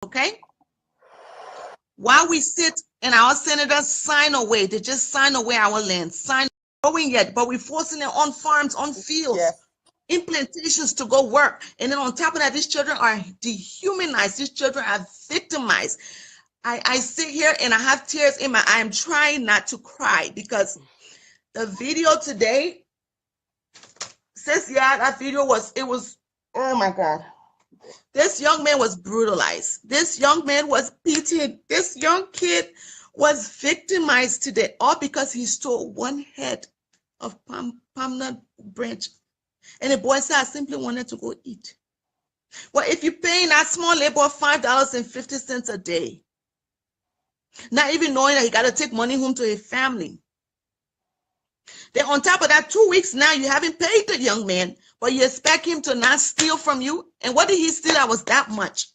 Okay? While we sit and our senators sign away, they just sign away our land, sign growing yet, but we're forcing it on farms, on fields, Yes. in plantations to go work. And then on top of that, these children are dehumanized. These children are victimized. I sit here and I have tears in my eye. I'm trying not to cry because the video today says, yeah, that video was, oh my God. This young man was brutalized. This young man was beaten. This young kid was victimized today, all because he stole one head of palm nut branch. And the boy said, I simply wanted to go eat. Well, if you're paying that small labor $5.50 a day, not even knowing that he got to take money home to his family. Then on top of that, 2 weeks now, you haven't paid the young man, but you expect him to not steal from you. And what did he steal that was that much?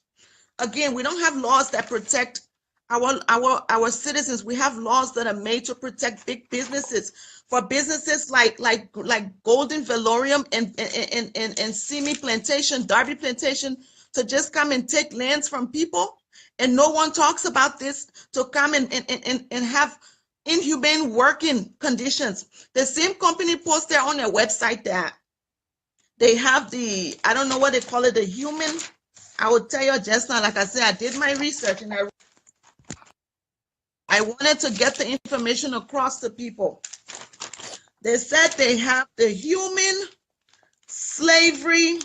Again, we don't have laws that protect our citizens. We have laws that are made to protect big businesses. For businesses like Golden Valorium and Simi Plantation, Darby Plantation, to just come and take lands from people, and no one talks about this, to come and have inhumane working conditions. The same company posts there on their website that they have the, I don't know what they call it, the human. I will tell you just now, like I said, I did my research and I wanted to get the information across to people. They said they have the human slavery,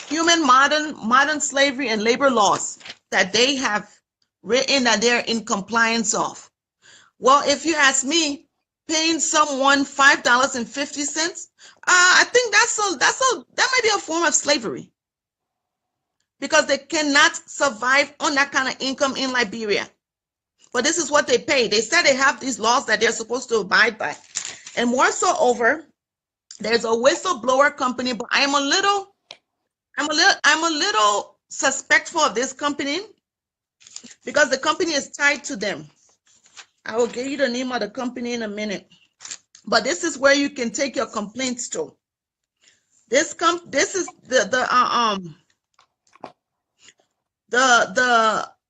human modern slavery and labor laws that they have written that they're in compliance of. Well, if you ask me, paying someone $5.50, I think that might be a form of slavery, because they cannot survive on that kind of income in Liberia. But this is what they pay. They said they have these laws that they're supposed to abide by. And more so over, there's a whistleblower company, but I'm a little suspectful of this company because the company is tied to them. I will give you the name of the company in a minute. But this is where you can take your complaints to. This is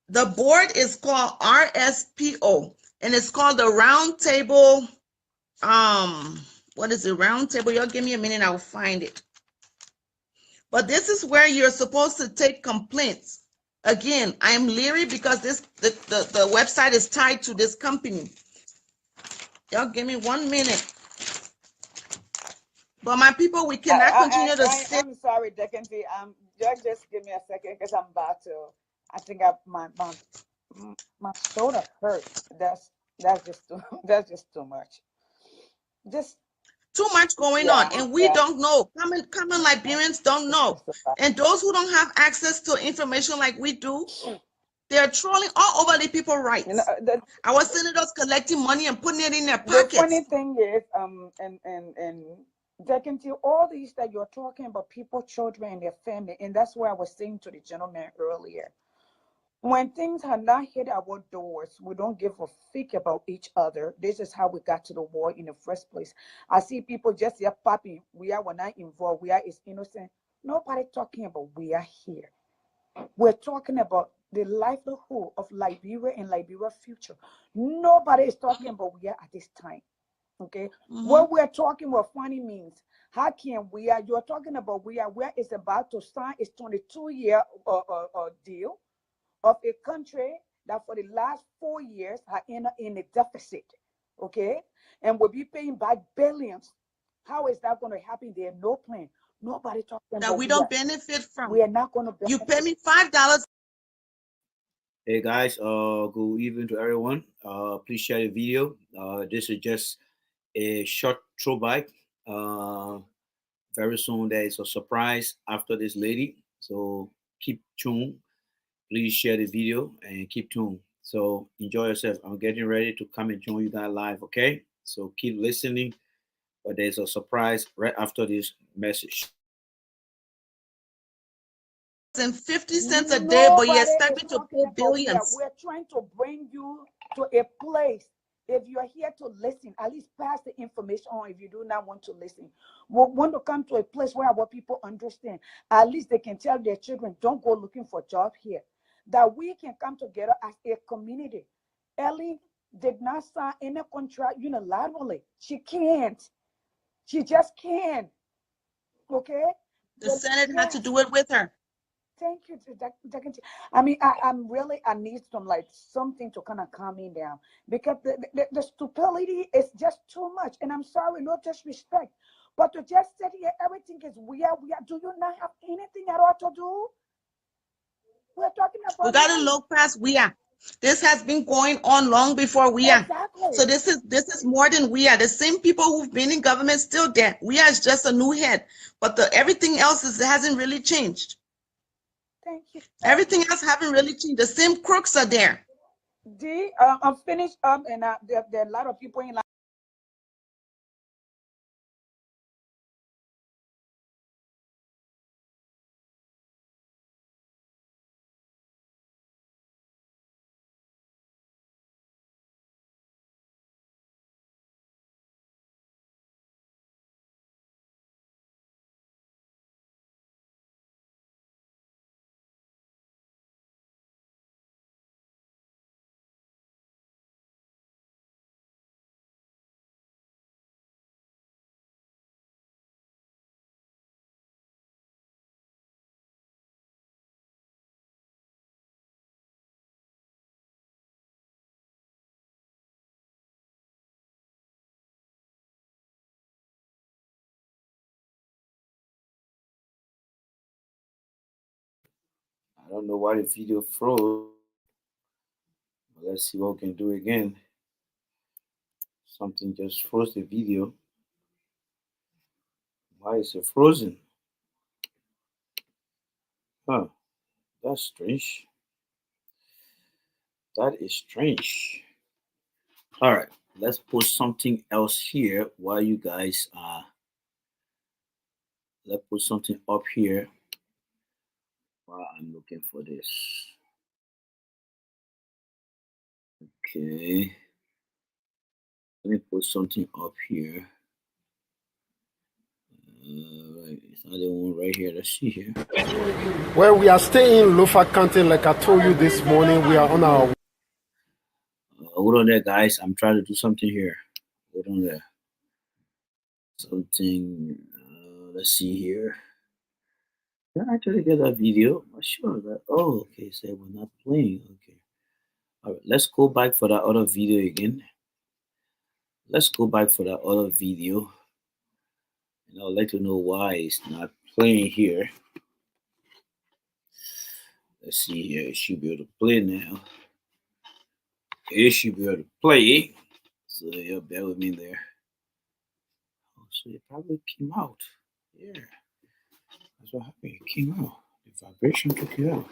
the board is called RSPO, and it's called the Round Table. What is it? Round Table. Y'all give me a minute, I'll find it. But this is where you're supposed to take complaints. Again, I'm leery because the website is tied to this company. Y'all give me 1 minute. But my people, we cannot continue to sit. I'm sorry, Decanty. Just give me a second because I'm about to. I think my shoulder hurt. That's just too that's just too much. Just Too much going on, yeah, and we yeah. don't know. Common Liberians don't know. And those who don't have access to information like we do, they're trolling all over the people's You know, rights. Our senators collecting money and putting it in their the funny pockets. thing is, and Decanty, all these that you're talking about, people, children, and their family, and that's why I was saying to the gentleman earlier. When things have not hit our doors, we don't give a fig about each other. This is how we got to the war in the first place. I see people just here popping. We're not involved. We are is innocent. Nobody talking about we are here. We're talking about the livelihood of Liberia and Liberia's future. Nobody is talking about we are at this time. Okay, what we're talking about funny means how can we are you're talking about we are where it's about to sign its 22-year deal of a country that for the last 4 years are in a deficit, okay, and will be paying back billions. How is that going to happen? There's no plan. Nobody talking That about we don't benefit from. we are not going to You pay benefit. me $5. Hey guys, good evening to everyone. Please share the video. This is just a short throwback. Uh, Very soon there is a surprise after this lady. So keep tuned. Please share the video and keep tuned. So enjoy yourself. I'm getting ready to come and join you guys live. Okay. So keep listening. But there's a surprise right after this message. And 50 cents a day, but you Nobody expect is me to talking pay about we are. billions. We're trying to bring you to a place. If you are here to listen, at least pass the information on. If you do not want to listen, we want to come to a place where our people understand. At least they can tell their children, don't go looking for job here. that we can come together as a community. Ellie did not sign any contract unilaterally. She can't. She just can't. Okay? The Senate had to do it with her. Thank you, I mean, I need something to kind of calm me down, because the stupidity is just too much. And I'm sorry, no disrespect, but to just sit here, everything is weird. Do you not have anything at all to do? We're talking about. We got to look past we are. This has been going on long before we are. Exactly. So this is more than we are. The same people who've been in government still there. We are just a new head, but everything else hasn't really changed. Thank you. Everything else haven't really changed. The same crooks are there. I'm finished up, and there are a lot of people in. I don't know why the video froze. Let's see what we can do again. Something just froze the video. Why is it frozen? Huh. That's strange. That is strange. All right. Let's put something else here while you guys let's put something up here while I'm looking for this. Okay. Let me put something up here. Right, it's not the one right here. Let's see here. Well, we are staying in Lofa County, like I told you this morning. We are on our. Hold on there, guys. I'm trying to do something here. Hold on there. Something. Let's see here. Did I actually get that video? I'm sure that. Oh, okay. So we're not playing. Okay. All right. Let's go back for that other video again. Let's go back for that other video. And I'll let you know why it's not playing here. Let's see here. It should be able to play now. It should be able to play. So yeah, bear with me there. Oh, so it probably came out. Yeah. That's what happened. It came out. The vibration took it out.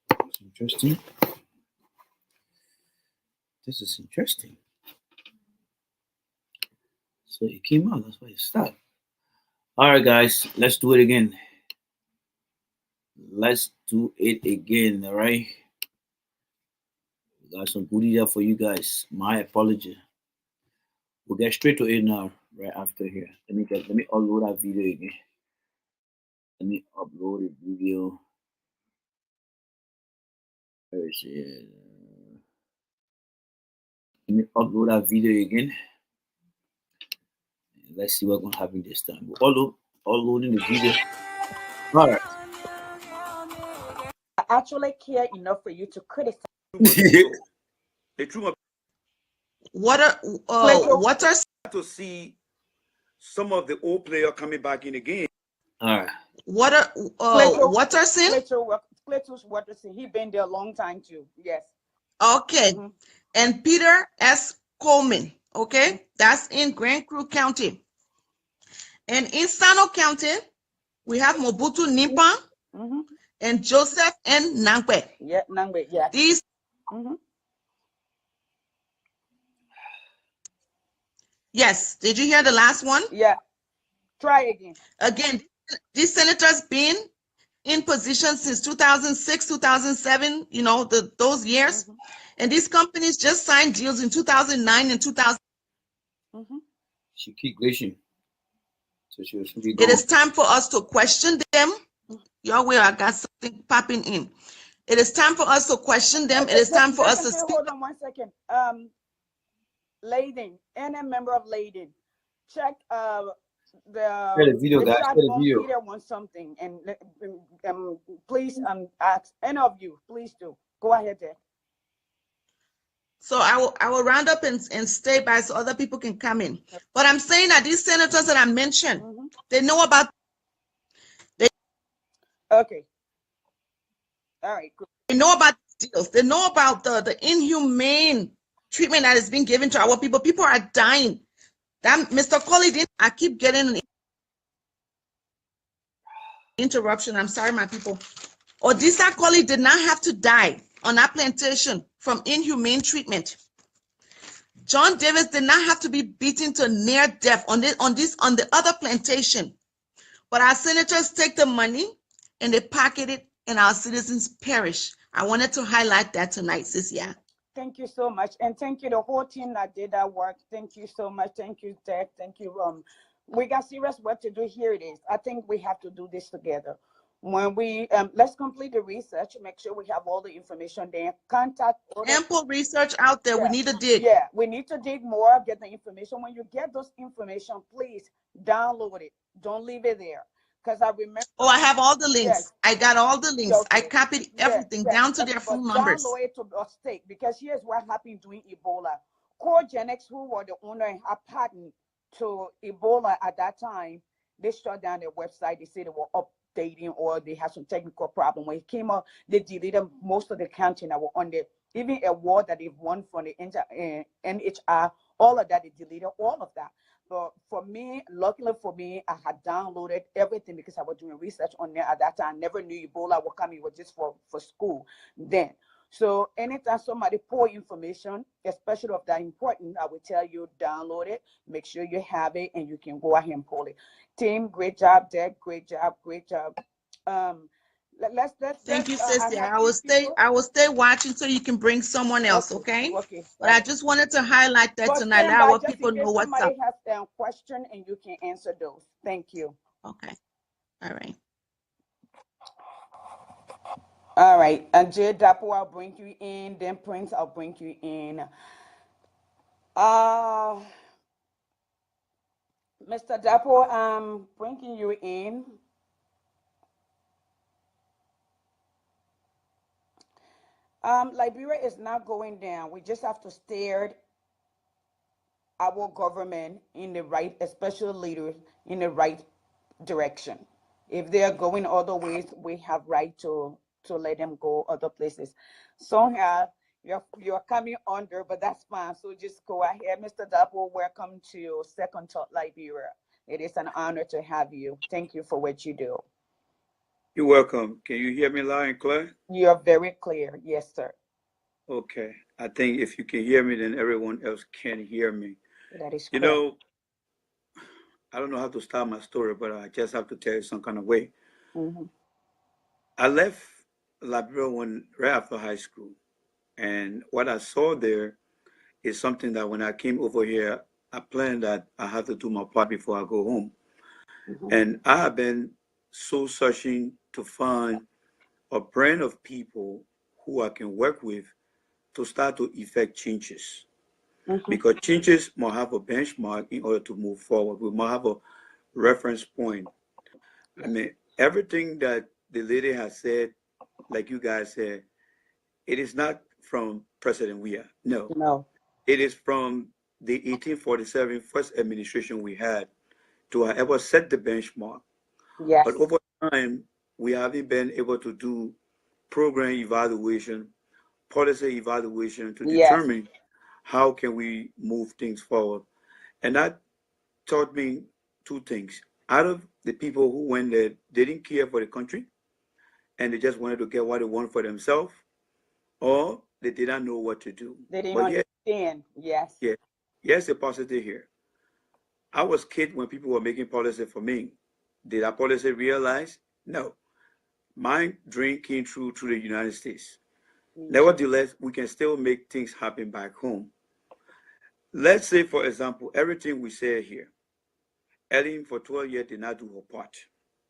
That's interesting. This is interesting. So it came out. That's why it stopped. All right, guys. Let's do it again. Let's do it again. All right. We got some goodies there for you guys. My apology. We'll get straight to it now. Right after here. Let me upload that video again. Let me upload the video. Where is it? Let me upload that video again. Let's see what's gonna happen this time. We're uploading the video. All right. I actually care enough for you to criticize. The truth What are to see some of the old players coming back in again. All right. what are sin? Cletus Watterson, he been there a long time too. Yes. Okay. Mhm. And Peter S. Coleman. Okay, that's in Grand Crew County. And in Sano County, we have Mobutu Nimpa Mm-hmm. and Joseph N. Nangbe. Yeah, Nangbe, yeah. These, Mm-hmm. yes. Did you hear the last one? Yeah. Try again. Again, these senators been in position since 2006, 2007, you know, those years. Mm-hmm. And these companies just signed deals in 2009 and 2000. Mm-hmm. She keep glitching. So she was be It is time for us to question them. Your way, I got something popping in. It is time for us to question them. It Okay, is time for us to Second, speak. hold on 1 second. Layden, any member of Layden, check Share the video, the guys. chat Share the box. video. Peter wants something, and please ask any of you. Please do go ahead there. So I will round up and stay by so other people can come in. But I'm saying that these senators that I mentioned, they know about. Okay. All right. Good. They know about deals. They know about the inhumane treatment that is being given to our people. People are dying. That Mr. Colley didn't. I keep getting an interruption. I'm sorry, my people. Odessa Colley did not have to die on that plantation from inhumane treatment. John Davis did not have to be beaten to near death on the other plantation. But our senators take the money and they pocket it, and our citizens perish. I wanted to highlight that tonight, sis. Yeah. Thank you so much, and thank you the whole team that did that work. Thank you so much. Thank you, Ted. Thank you. We got serious work to do. Here it is. I think we have to do this together. When we let's complete the research, make sure we have all the information there. Contact ample research out there. Yeah. We need to dig. Yeah, we need to dig more, get the information. When you get those information, please download it. Don't leave it there. Because I remember. Oh, I have all the links. Yes. I got all the links. Okay. I copied everything down to their phone numbers. Download it to a stake, because here's what happened during Ebola. CoreGenX, who were the owner and had patent to Ebola at that time, they shut down their website. They said they were updating or they had some technical problem. When it came out, they deleted most of the content that were on there. Even a award that they've won from the NHR, all of that, they deleted all of that. But for me, luckily for me, I had downloaded everything because I was doing research on there at that time. I never knew Ebola would come. It was just for school then. So anytime somebody pour information, especially of that important, I will tell you, download it, make sure you have it, and you can go ahead and pull it. Team, great job, Dad. Great job, great job. Thank you, sister. I will stay watching so you can bring someone else, okay? Okay. But I just wanted to highlight that But tonight. stand Now by what just people in case know what's up. somebody has a question and you can answer those. Thank you. Okay. All right. All right. And Jay Dapo, I'll bring you in. Then Prince, I'll bring you in. Mr. Dapo, I'm bringing you in. Liberia is not going down. We just have to steer our government in the right, especially leaders, in the right direction. If they are going other ways, we have right to let them go other places. Sonia, you're coming under, but that's fine. So just go ahead, Mr. Dapo. Welcome to Second Thought Liberia. It is an honor to have you. Thank you for what you do. You're welcome. Can you hear me loud and clear? You're very clear. Yes, sir. Okay. I think if you can hear me, then everyone else can hear me. That is correct. You know, I don't know how to start my story, but I just have to tell you some kind of way. I left Liberia right after high school. And what I saw there is something that when I came over here, I planned that I have to do my part before I go home. And I have been so searching to find a brand of people who I can work with to start to effect changes. Because changes must have a benchmark in order to move forward. We must have a reference point. I mean, everything that the lady has said, like you guys said, it is not from President Weah. No. It is from the 1847 first administration we had to ever set the benchmark. Yes. But over time, we haven't been able to do program evaluation, policy evaluation to determine how can we move things forward. And that taught me two things. Out of the people who went there, they didn't care for the country and they just wanted to get what they want for themselves, or they did not know what to do. They didn't understand. Yes. Yeah. Here's the positive here. I was a kid when people were making policy for me. Did that policy realize? No. My dream came true through the United States. Nevertheless, we can still make things happen back home. Let's say, for example, everything we say here, Ellen for 12 years did not do her part.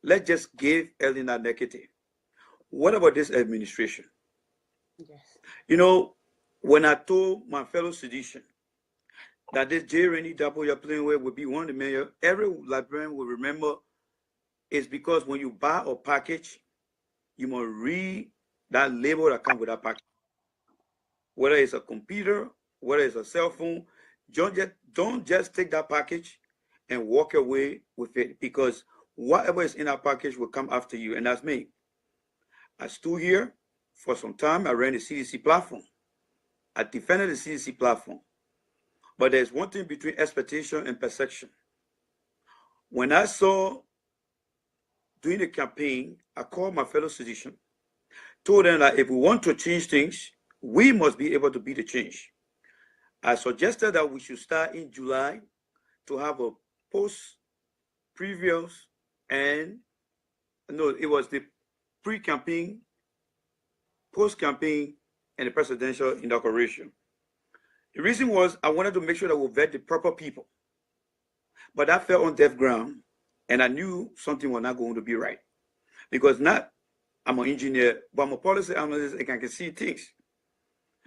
let's just give Ellen that negative. What about this administration? Yes. You know, when I told my fellow seditian that this J. Rainey Double you're playing with would be one of the mayor, every librarian will remember it's because when you buy a package, you must read that label that comes with that package. Whether it's a computer, whether it's a cell phone, don't just take that package and walk away with it, because whatever is in that package will come after you, and that's me. I stood here for some time. I ran the CDC platform. I defended the CDC platform. But there's one thing between expectation and perception. When I saw during the campaign, I called my fellow physician, told them that if we want to change things, we must be able to be the change. I suggested that we should start in July to have a previous, and no, it was the pre-campaign, post-campaign, and the presidential inauguration. The reason was I wanted to make sure that we vet the proper people. But that fell on deaf ground, and I knew something was not going to be right. Because I'm an engineer, but I'm a policy analyst and I can see things.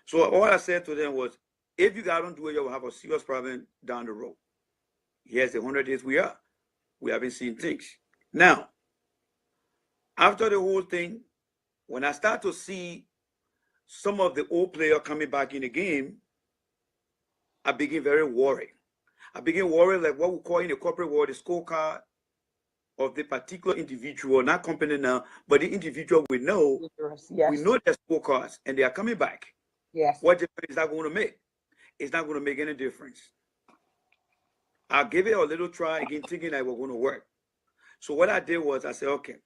So all I said to them was, if you guys don't do it, you will have a serious problem down the road. Here's the 100 days we haven't seen things. Now, after the whole thing, when I start to see some of the old players coming back in the game, I begin very worried. I begin worried like what we call in the corporate world the scorecard of the particular individual, not company now, but the individual we know. Yes. We know their scorecards and they are coming back. Yes. What difference is that going to make? It's not going to make any difference. I'll give it a little try again, thinking that it was going to work. So what I did was I said, okay,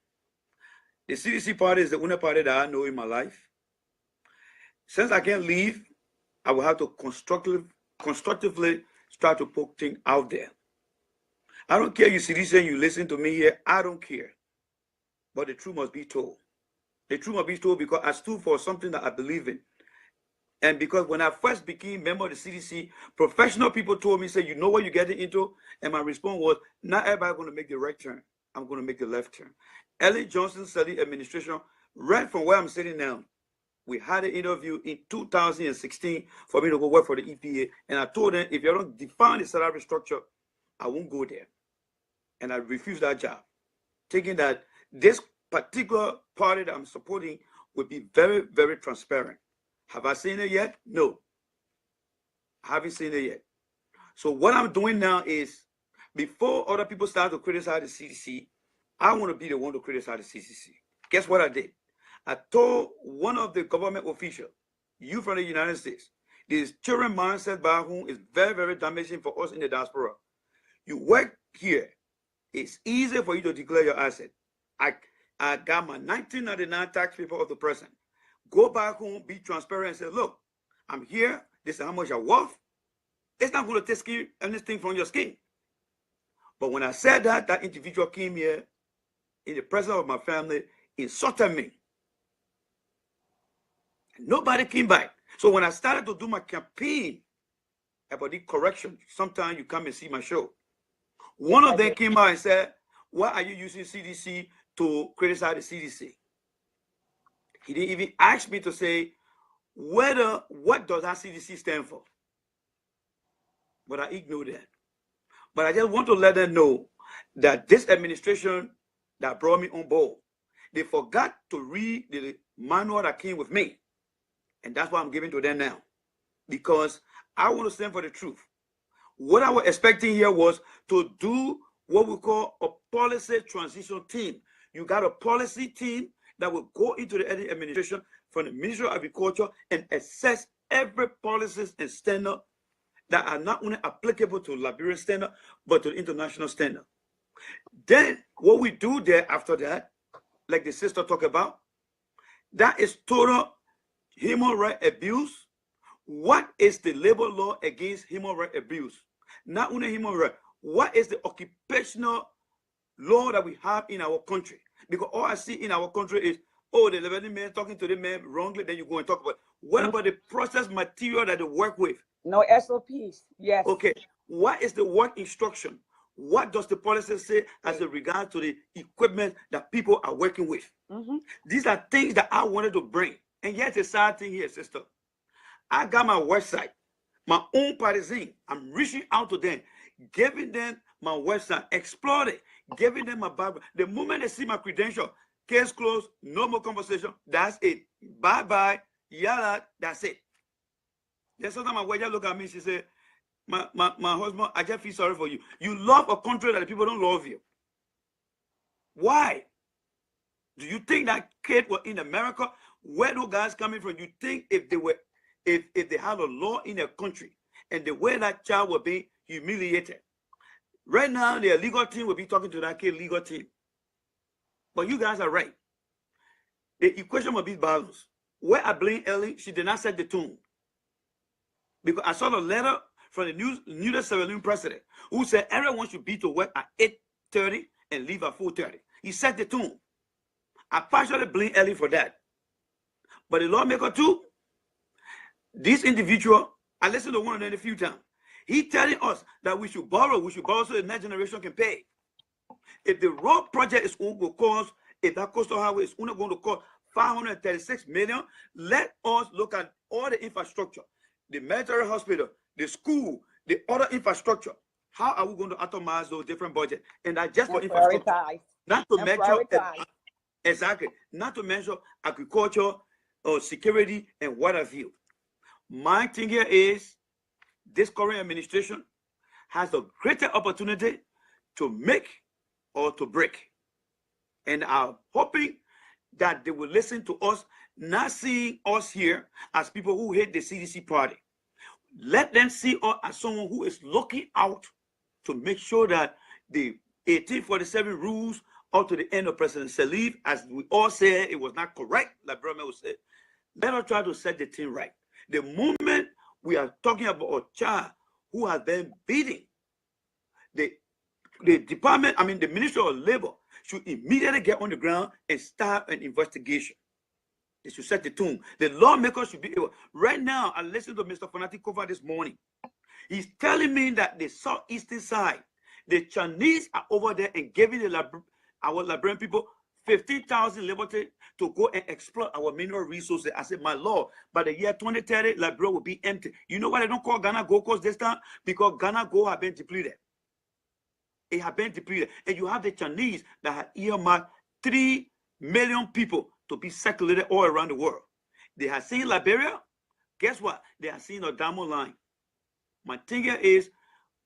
the CDC party is the only party that I know in my life. Since I can't leave, I will have to constructively start to poke things out there. I don't care you CDC and you listen to me here, I don't care. But the truth must be told. The truth must be told because I stood for something that I believe in. And because when I first became member of the CDC, professional people told me, say, you know what you're getting into? And my response was, not everybody's going to make the right turn. I'm going to make the left turn. Ellen Johnson study administration, right from where I'm sitting now. We had an interview in 2016 for me to go work for the EPA. And I told them, if you don't define the salary structure, I won't go there. And I refused that job, thinking that this particular party that I'm supporting would be very, very transparent. Have I seen it yet? No. I haven't seen it yet. So what I'm doing now is, before other people start to criticize the CDC, I want to be the one to criticize the CDC. Guess what I did? I told one of the government officials, you from the United States, this children mindset back home is very, very damaging for us in the diaspora. You work here, it's easy for you to declare your asset. I got my 1999 tax paper of the present. Go back home, be transparent, and say, look, I'm here. This is how much I'm worth. It's not going to take anything from your skin. But when I said that, that individual came here in the presence of my family, insulted me. And nobody came back. So when I started to do my campaign about the correction, sometimes you come and see my show. One of them came out and said, why are you using CDC to criticize the CDC? He didn't even ask me to say what does that CDC stand for? But I ignored that. But I just want to let them know that this administration that brought me on board, they forgot to read the manual that came with me. And that's what I'm giving to them now. Because I want to stand for the truth. What I was expecting here was to do what we call a policy transition team. You got a policy team that will go into the administration from the Ministry of Agriculture and assess every policies and standard that are not only applicable to Liberian standard, but to the international standard. Then what we do there after that, like the sister talked about, that is total human rights abuse. What is the labor law against human rights abuse? Not only human rights, what is the occupational law that we have in our country? Because all I see in our country is, oh, the Lebanese man talking to the man wrongly, then you go and talk about. What about the process material that they work with? No SOPs. Yes. Okay. What is the work instruction? what does the policy say as a regard to the equipment that people are working with? These are things that I wanted to bring. And yet a sad thing here, sister. I got my website, my own partisan. I'm reaching out to them, giving them my website, explore it, giving them my Bible. The moment they see my credential, case closed, no more conversation. That's it. Bye-bye. Yalla, that's it. Then sometimes my wife just look at me, she said, my husband, I just feel sorry for you. You love a country that the people don't love you. Why? Do you think that kid was in America? Where those guys coming from? You think if they were, if they had a law in their country and the way that child was being humiliated, right now their legal team will be talking to that kid legal team. But you guys are right. The equation must be balanced. Where I blame Ellie, she did not set the tone. Because I saw the letter from the New Sierra Leone president who said everyone should be to work at 8:30 and leave at 4:30. He set the tone. I partially blame Ellie for that. But the lawmaker too, this individual, I listened to one of them a few times. He telling us that we should borrow so the next generation can pay. If the road project is going to cost, if that coastal highway is only going to cost $536 million, let us look at all the infrastructure, the military hospital, the school, the other infrastructure. How are we going to atomize those different budgets? And that just for infrastructure, not to mention exactly, not to mention agriculture or security and what have you. My thing here is this current administration has a greater opportunity to make or to break. And I'm hoping that they will listen to us, not seeing us here as people who hate the CDC party. Let them see us as someone who is looking out to make sure that the 1847 rules up to the end of President Salif, as we all said, it was not correct, like Brother would say. Let us try to set the thing right. The moment we are talking about a child who has been beaten, the department, I mean, the Ministry of Labor should immediately get on the ground and start an investigation. They should set the tone. The lawmakers should be able. Right now, I listened to Mr. Fanati Kova this morning. He's telling me that the southeastern side, the Chinese are over there and giving our Liberian people 15,000 liberty to go and exploit our mineral resources. I said, my Lord, by the year 2030, Liberia will be empty. You know why they don't call Ghana Gold Coast this time? Because Ghana Gold have been depleted. It has been depleted. And you have the Chinese that have earmarked 3 million people to be circulated all around the world. They have seen Liberia. Guess what? They have seen a diamond line. My thing here is,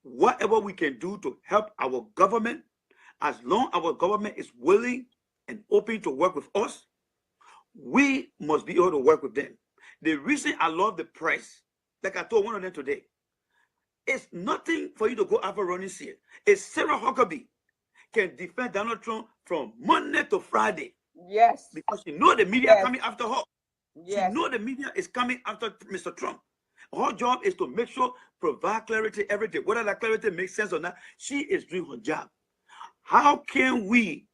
whatever we can do to help our government, as long as our government is willing and open to work with us, we must be able to work with them. The reason I love the press, like I told one of them today, it's nothing for you to go after Ronnie Sear. If Sarah Huckabee can defend Donald Trump from Monday to Friday, yes, because she know the media yes. coming after her. Yes. She know the media is coming after Mr. Trump. Her job is to make sure, provide clarity every day. Whether that clarity makes sense or not, she is doing her job. How can we,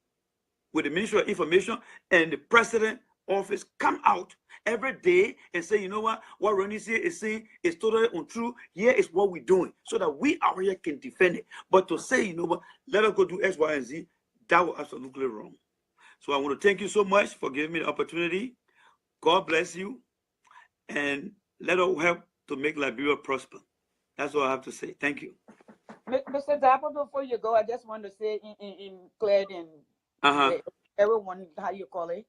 with the Ministry of Information and the President office, come out every day and say, you know what Ronnie Sear is saying is totally untrue. Here is what we're doing, so that we out here can defend it. But to say, you know what, let us go do X, Y, and Z, that was absolutely wrong. So I want to thank you so much for giving me the opportunity. God bless you, and let us help to make Liberia prosper. That's all I have to say. Thank you. Mr. Dapper, before you go, I just want to say in clear and everyone, how you call it.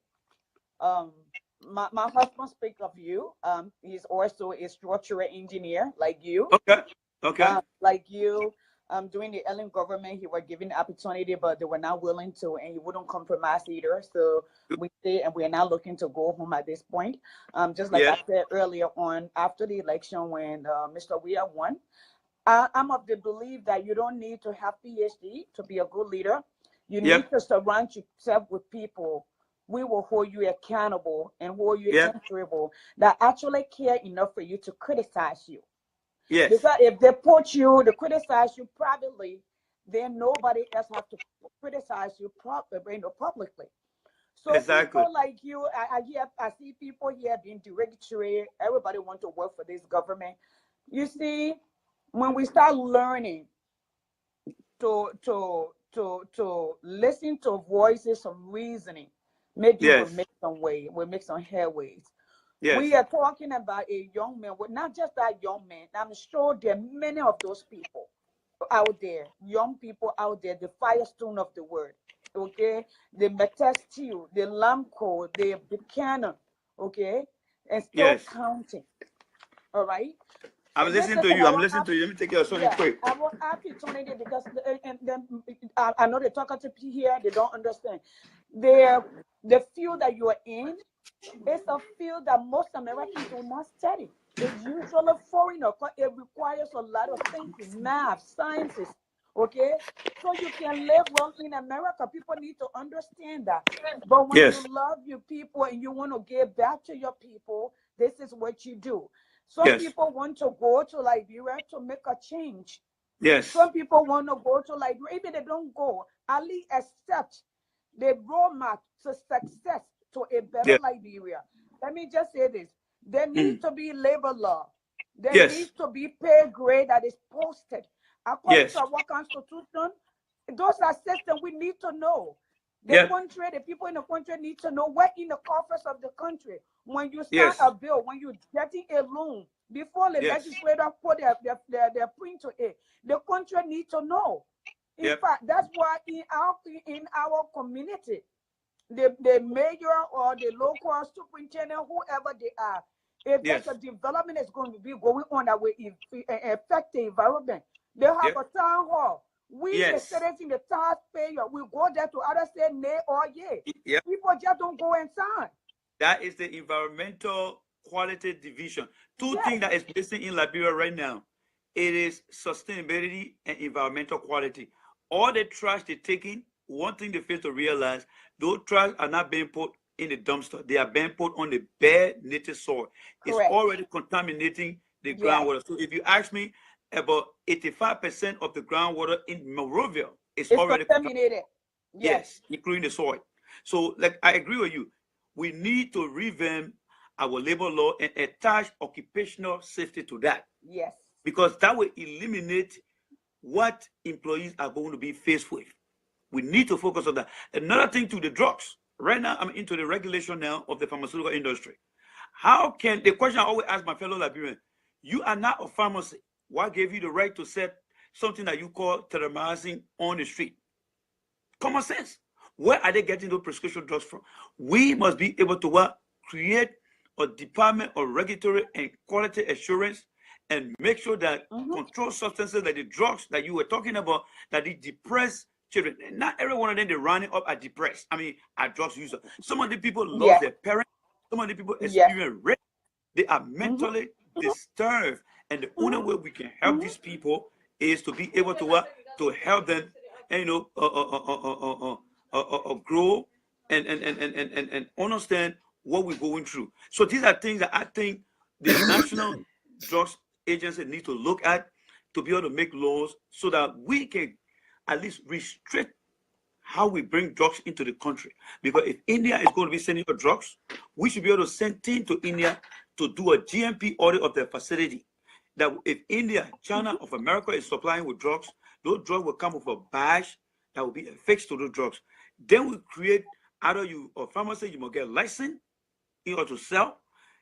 My husband speak of you. He's also a structural engineer like you. Okay. Like you. During the Ellen government, he was given the opportunity, but they were not willing to, and he wouldn't compromise either. So we stay, and we are now looking to go home at this point. Just like I said earlier on, after the election when Mr. Weah won, I'm of the belief that you don't need to have PhD to be a good leader. You need to surround yourself with people we will hold you accountable and hold you answerable that actually care enough for you to criticize you. Yes. Because if they put you to criticize you privately, then nobody else have to criticize you publicly. So people like you, I see people here being derogatory. Everybody want to work for this government. You see, when we start learning to listen to voices, some reasoning, maybe we'll Yes. make some way, we'll make some headways. Yes. We are talking about a young man, well, not just that young man. I'm sure there are many of those people out there, young people out there, the Firestone of the word, okay, the Metestiu, the Lamco, the Buchanan, okay, and still Yes. counting. All right. I'm listening to you. I'm listening to you. Let me take care of something quick. I will opportunity because and then I know they're talking to people here, they don't understand. The field that you are in is a field that most Americans do not study. It's usually foreigner. It requires a lot of thinking, math, sciences. Okay, so you can live well in America. People need to understand that. But when Yes. you love your people and you want to give back to your people, this is what you do. Some Yes. people want to go to Liberia to make a change. Yes. Some people want to go to Liberia. Even they don't go, at least accept the roadmap to success to a better Yes. Liberia. Let me just say this. There needs to be labor law. There Yes. needs to be pay grade that is posted. According Yes. to our constitution, those are systems we need to know. The Yeah. country, the people in the country need to know what in the coffers of the country. When you start Yes. a bill, when you're getting a loan, before the Yes. legislator put their print to it, the country need to know. In Yep. fact, that's why in our community, the mayor or the local superintendent, whoever they are, if Yes. there's a development that's going to be going on that will affect the environment, they have Yep. a town hall. We, the Yes. citizens, the taxpayer, we go there to either say nay or yay. Yep. People just don't go inside. That is the environmental quality division. Two Yes. things that is missing in Liberia right now. It is sustainability and environmental quality. All the trash they're taking, one thing they fail to realize, those trash are not being put in the dumpster. They are being put on the bare native soil. It's Correct. already contaminating the Yes. groundwater. So if you ask me, about 85% of the groundwater in Monrovia is It's already contaminated. Yes, including the soil. So, like, I agree with you. We need to revamp our labor law and attach occupational safety to that, Yes. because that will eliminate what employees are going to be faced with. We need to focus on that. Another thing to the drugs. Right now, I'm into the regulation now of the pharmaceutical industry. How can, the question I always ask my fellow Liberians, you are not a pharmacy. What gave you the right to set something that you call telemedicine on the street? Common sense. Where are they getting those prescription drugs from? We must be able to create a department of regulatory and quality assurance and make sure that controlled substances like the drugs that you were talking about, that they depress children. And not every one of them, they're running up are depressed. I mean, are drugs users. Some of the people lost their parents. Some of the people experience rape. They are mentally disturbed. And the only way we can help these people is to be able to help them, and, grow and understand what we're going through. So these are things that I think the National Drugs Agency need to look at to be able to make laws so that we can at least restrict how we bring drugs into the country. Because if India is going to be sending us drugs, we should be able to send team to India to do a GMP audit of their facility. That if India, China of America is supplying with drugs, those drugs will come with a badge that will be affixed to those drugs. Then we create, either you a pharmacy, you must get a license in order to sell.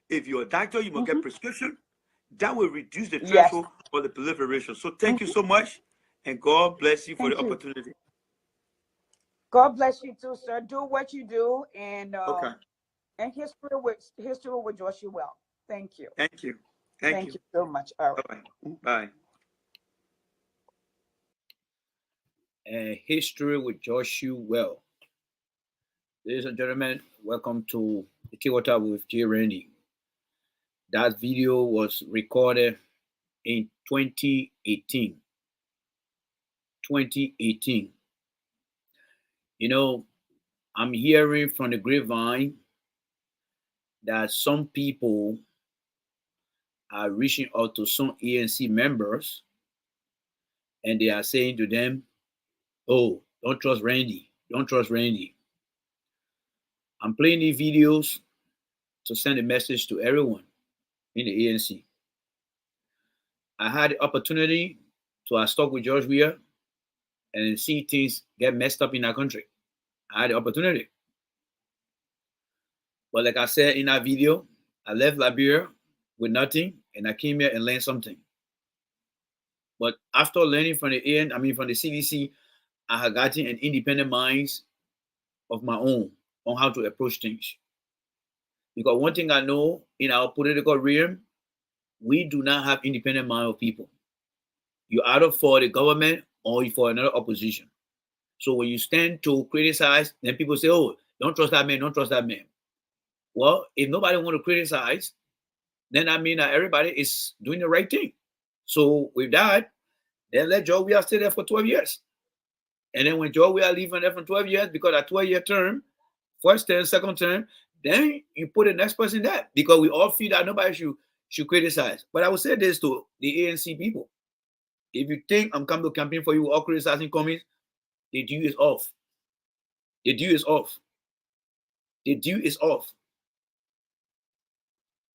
If you're a doctor, you must get prescription. That will reduce the threshold for the proliferation. So thank you so much, and God bless you for the opportunity. God bless you too, sir. Do what you do, and history will rejoice you well. Thank you. Thank you. Thank you so much. All right. Bye. And history with Joshua Well. Ladies and gentlemen, welcome to the Tea Water with J. Randy. That video was recorded in 2018. 2018. You know, I'm hearing from the grapevine that some people are reaching out to some ANC members and they are saying to them, oh, don't trust Randy. Don't trust Randy. I'm playing these videos to send a message to everyone in the ANC. I had the opportunity to talk with George Weah and see things get messed up in our country. I had the opportunity. But like I said in that video, I left Liberia with nothing, and I came here and learned something. But after learning from the from the CDC, I had gotten an independent mind of my own on how to approach things. Because one thing I know in our political realm, we do not have independent mind of people. You're either for the government or for another opposition. So when you stand to criticize, then people say, oh, don't trust that man, don't trust that man. Well, if nobody want to criticize, then I mean that everybody is doing the right thing. So with that, then let George Weah stay there for 12 years. And then when George Weah leave there for 12 years, because that 12-year term, first term, second term, then you put the next person there. Because we all feel that nobody should criticize. But I would say this to the ANC people. If you think I'm coming to campaign for you all criticizing comments, the due is off. The due is off. The due is off.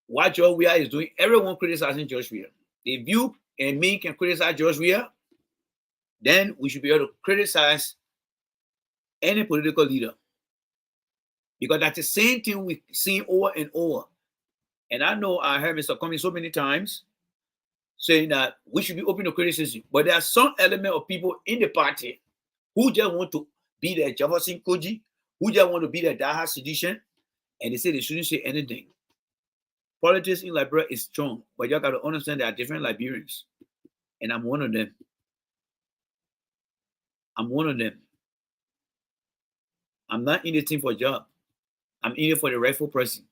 What George Weah is doing, everyone criticizing George Weah. If you and me can criticize George Weah, then we should be able to criticize any political leader. Because that's the same thing we've seen over and over. And I know I heard Mr. Cummings so many times saying that we should be open to criticism. But there are some element of people in the party who just want to be the Jefferson Koji, who just want to be the Daha sedition, and they say they shouldn't say anything. Politics in Liberia is strong, but you got to understand there are different Liberians. And I'm one of them. I'm one of them. I'm not in the team for a job. I'm in it for the rightful person.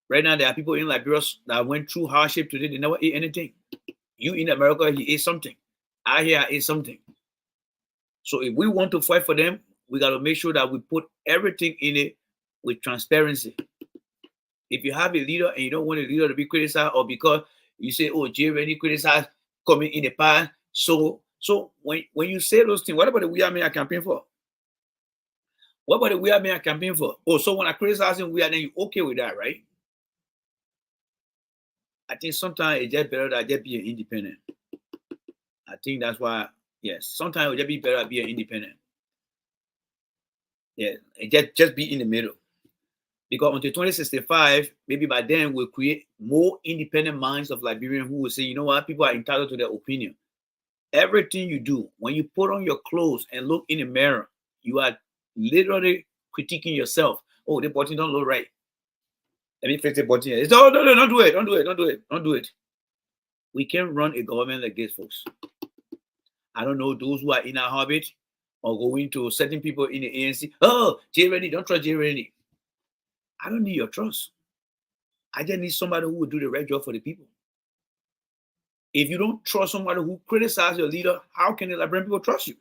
Right now, there are people in Liberia that went through hardship today. They never ate anything. You in America, you ate something. I here, I ate something. So if we want to fight for them, we got to make sure that we put everything in it with transparency. If you have a leader and you don't want a leader to be criticized, or because you say, oh, Jay Rennie criticized coming in the past. So when you say those things, what about the We Are Men I campaign for? What about the We Are Men I campaign for? Oh, so when I criticize him, then you okay with that, right? I think sometimes it's just better that just be an independent. I think that's why, yes, sometimes it would just be better to be an independent. Yeah, just be in the middle. Because until 2065, maybe by then we'll create more independent minds of Liberians who will say, you know what, people are entitled to their opinion. Everything you do, when you put on your clothes and look in the mirror, you are literally critiquing yourself. Oh, the button don't look right. Let me fix the button. It's, oh, no, don't do it. Don't do it. Don't do it. Don't do it. We can't run a government like this, folks. I don't know those who are in our habit or going to certain people in the ANC. Oh, Jay Rennie, don't trust Jay Rennie. I don't need your trust. I just need somebody who will do the right job for the people. If you don't trust somebody who criticizes your leader, how can the Liberian people trust you?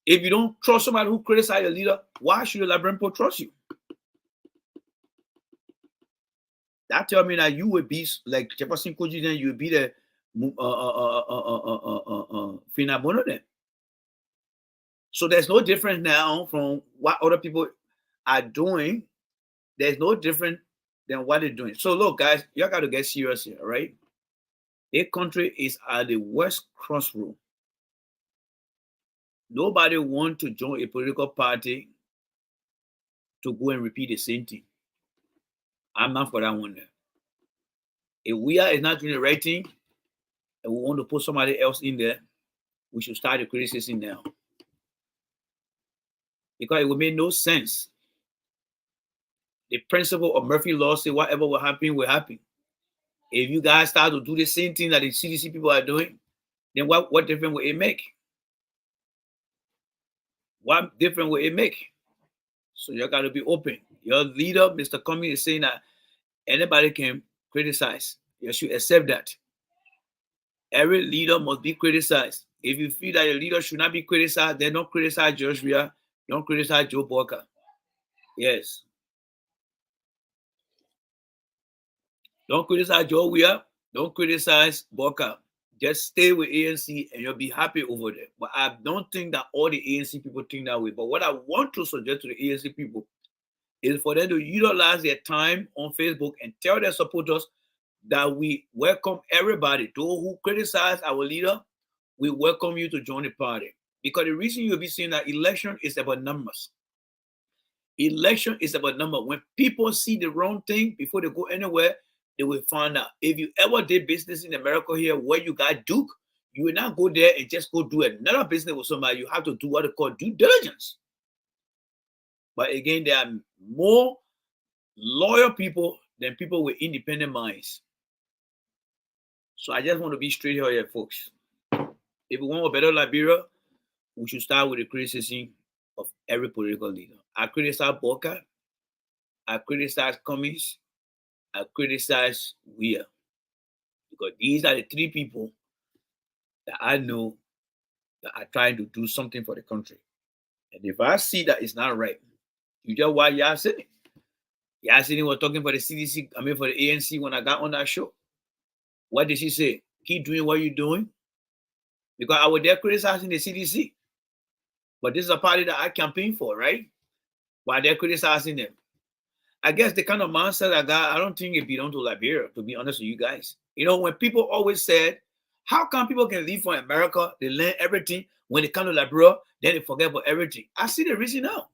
If you don't trust somebody who criticizes your leader, why should the Liberian people trust you? That tells me that you would be like Jefferson Koji, then you would be the Fina Bono then. So there's no difference now from what other people are doing. There's no different than what they're doing. So look, guys, you got to get serious here, right? This country is at the worst crossroad. Nobody wants to join a political party to go and repeat the same thing. I'm not for that one there. If we are not doing the right thing and we want to put somebody else in there, we should start the criticism now. Because it would make no sense. The principle of Murphy Law says whatever will happen, will happen. If you guys start to do the same thing that the CDC people are doing, then what difference will it make? What difference will it make? So you got to be open. Your leader, Mr. Cummings, is saying that anybody can criticize. You should accept that. Every leader must be criticized. If you feel that your leader should not be criticized, then don't criticize George Weah. Don't criticize Joe Boyka. Yes. Don't criticize Joe Weah. Don't criticize Boyka. Just stay with ANC and you'll be happy over there. But I don't think that all the ANC people think that way. But what I want to suggest to the ANC people is for them to utilize their time on Facebook and tell their supporters, that we welcome everybody. Those who criticize our leader, we welcome you to join the party. Because the reason you'll be seeing that election is about numbers. Election is about number. When people see the wrong thing before they go anywhere, they will find out. If you ever did business in America here where you got Duke, you will not go there and just go do another business with somebody. You have to do what they call due diligence. But again, there are more loyal people than people with independent minds. So I just want to be straight here, folks. If we want a better Liberia, we should start with the criticism of every political leader. I criticize Boka, I criticize Cummings, I criticize Weah. Because these are the three people that I know that are trying to do something for the country. And if I see that it's not right, you just watch Yasini. Yasini was talking for the CDC, for the ANC when I got on that show. What did she say? Keep doing what you're doing. Because I was there criticizing the CDC. But this is a party that I campaign for, right? While they're criticizing them. I guess the kind of mindset I got, I don't think it belongs to Liberia, to be honest with you guys. When people always said, how come people can leave from America, they learn everything, when they come to Liberia, then they forget about everything? I see the reason now.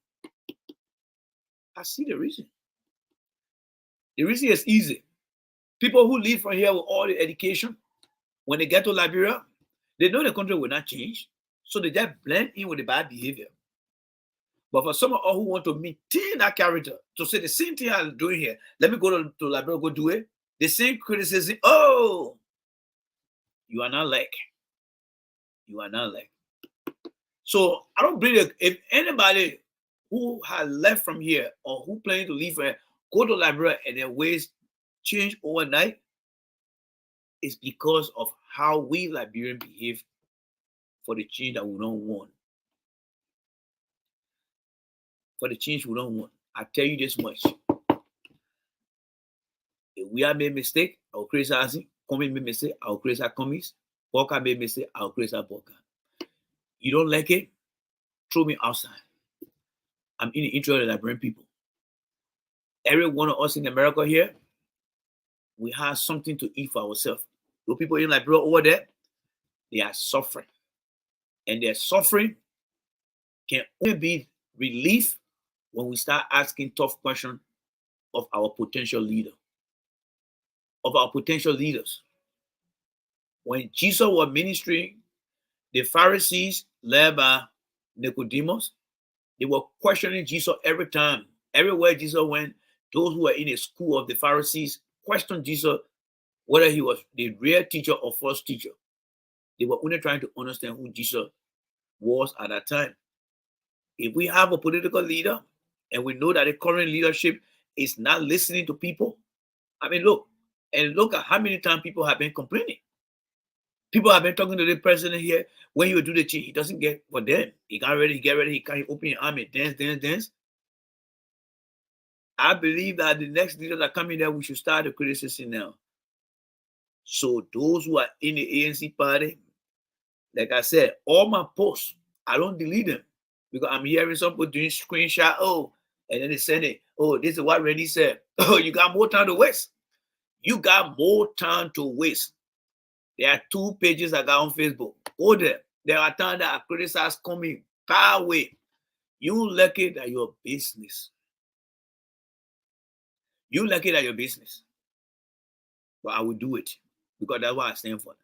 I see the reason. The reason is easy. People who leave from here with all the education, when they get to Liberia, they know the country will not change. So they just blend in with the bad behavior. But for some of us who want to maintain that character, to say the same thing I'm doing here, let me go to Liberia, go do it. The same criticism, oh, you are not like. You are not like. So I don't believe if anybody who has left from here or who planning to leave here, go to Liberia and their ways change overnight, it's because of how we Liberians behave for the change that we don't want. For the change we don't want. I tell you this much. If we have made mistake, I'll criticize it. Cummings made mistake, I'll criticize Cummings. Boka made mistake, I'll criticize Boka. You don't like it? Throw me outside. I'm in the interest of the Liberian people. Every one of us in America here, we have something to eat for ourselves. Those people in Liberia over there, they are suffering. And their suffering can only be relief when we start asking tough questions of our potential leader, of our potential leaders. When Jesus was ministering, the Pharisees, led by Nicodemus, they were questioning Jesus every time. Everywhere Jesus went, those who were in the school of the Pharisees questioned Jesus whether he was the real teacher or false teacher. They were only trying to understand who Jesus was at that time. If we have a political leader and we know that the current leadership is not listening to people, look at how many times people have been complaining. People have been talking to the president here. When you do the change, he doesn't get for them. He got ready, he can't open his arm and dance. I believe that the next leaders that are coming there, we should start the criticism now. So those who are in the ANC party, like I said, all my posts, I don't delete them because I'm hearing some people doing screenshot, and then they send it, this is what Randy said. Oh, you got more time to waste. You got more time to waste. There are 2 pages I got on Facebook. Go there. There are times that I criticize coming far away. You like it at your business. You like it at your business. But I will do it because that's what I stand for.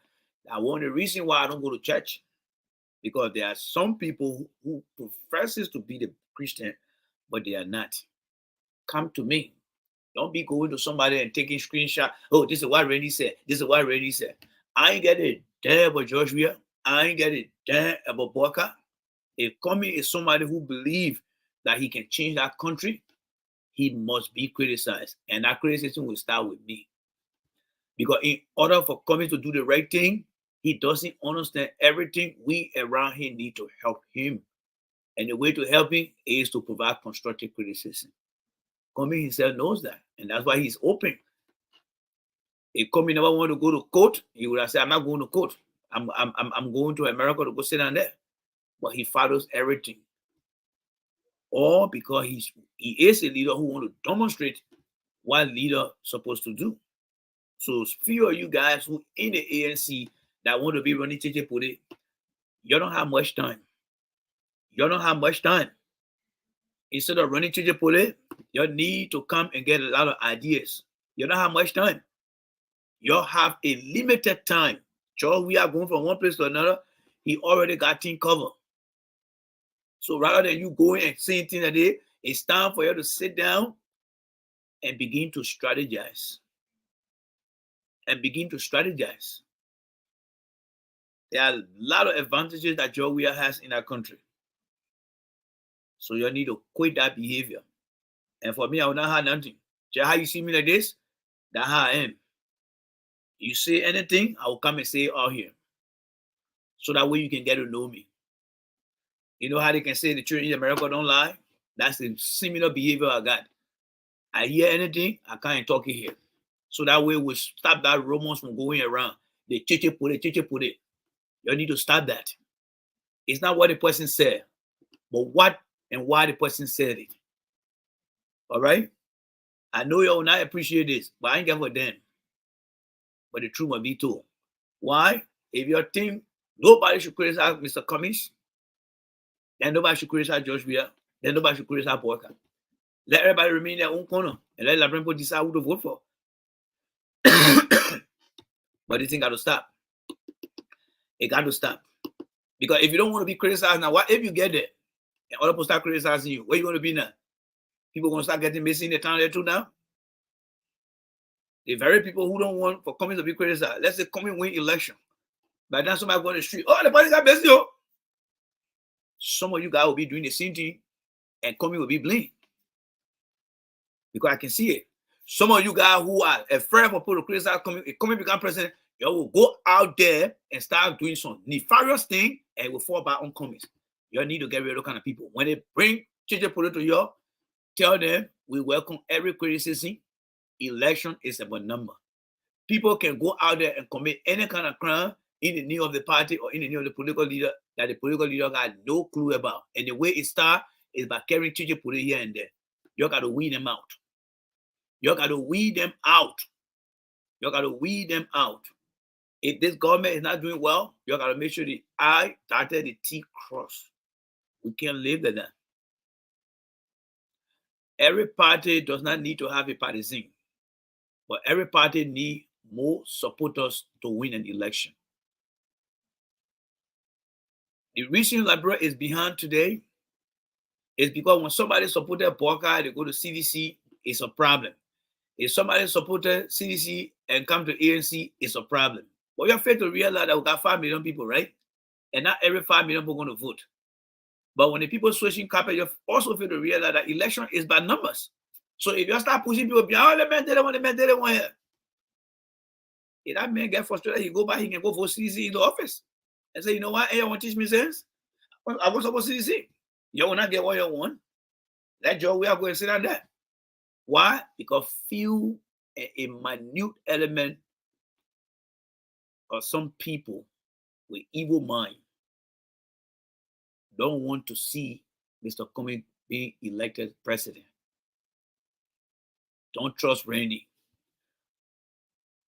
I want the reason why I don't go to church, because there are some people who professes to be the Christian, but they are not. Come to me. Don't be going to somebody and taking screenshot. Oh, this is what Randy said. This is what Randy said. I ain't get it damn about Joshua. I ain't get it damn about Boka. If Cummings is somebody who believes that he can change that country, he must be criticized. And that criticism will start with me. Because in order for Cummings to do the right thing, he doesn't understand everything. We around him need to help him. And the way to help him is to provide constructive criticism. Cummings himself knows that. And that's why he's open. If Cummings never want to go to court, he would have said, I'm not going to court. I'm going to America to go sit down there. But he follows everything. Or because he is a leader who wants to demonstrate what leader is supposed to do. So few of you guys who in the ANC that want to be running Chichipule, you don't have much time. You don't have much time. Instead of running Chichipule, you need to come and get a lot of ideas. You don't have much time. You have a limited time. So we are going from one place to another. He already got things covered. So rather than you going and saying things a day, it's time for you to sit down and begin to strategize. And begin to strategize. There are a lot of advantages that Georgia has in our country. So you need to quit that behavior. And for me, I will not have nothing. Just how you see me like this, that's how I am. You say anything, I will come and say it all here. So that way you can get to know me. You know how they can say the children in America don't lie? That's the similar behavior I got. I hear anything, I can't talk it here. So that way we'll stop that rumors from going around. The chiche put it. You need to stop that. It's not what the person said, but what and why the person said it. All right? I know you will not appreciate this, but I ain't got for them. But the truth must be told. Why? If your team, nobody should criticize Mr. Cummings, then nobody should criticize George Weah, then nobody should criticize Boyka. Let everybody remain in their own corner and let LeBron people decide who to vote for. But this thing got to stop. It got to stop. Because if you don't want to be criticized now, what if you get there and other people start criticizing you? Where you going to be now? People going to start getting missing in the town there too now? The very people who don't want for Cummings to be criticized, let's say Cummings win election. By then somebody go on the street, oh, the party got busy, yo. Some of you guys will be doing the same thing and Cummings will be blamed. Because I can see it. Some of you guys who are afraid for people to criticize Cummings, if Cummings become president, you will go out there and start doing some nefarious thing and it will fall back on Cummings. You need to get rid of those kind of people. When they bring Chichipule to you, tell them we welcome every criticism. Election is about number. People can go out there and commit any kind of crime in the name of the party or in the name of the political leader that the political leader got no clue about. And the way it starts is by carrying Chichipule here and there. You got to weed them out. You got to weed them out. You got to weed them out. If this government is not doing well, you got to make sure the I dotted, the T cross. We can't live like that. Every party does not need to have a partisan, but every party needs more supporters to win an election. The reason Liberia is behind today is because when somebody supported Boyka, they go to CDC, it's a problem. If somebody supported CDC and come to ANC, it's a problem. But you have to realize that we got 5 million people, right? And not every 5 million people are going to vote. But when the people switching carpet, you also have to realize that election is by numbers. So if you start pushing people behind, oh, the man didn't want here. If that man get frustrated, he go back, he can go for CDC in the office and say, you know what, hey, you want to teach me sense? I was supposed to CDC. You will not get what you want. That job we are going to sit down there. Why? Because few, a minute element of some people with evil mind don't want to see Mr. Cummings being elected president. Don't trust Randy.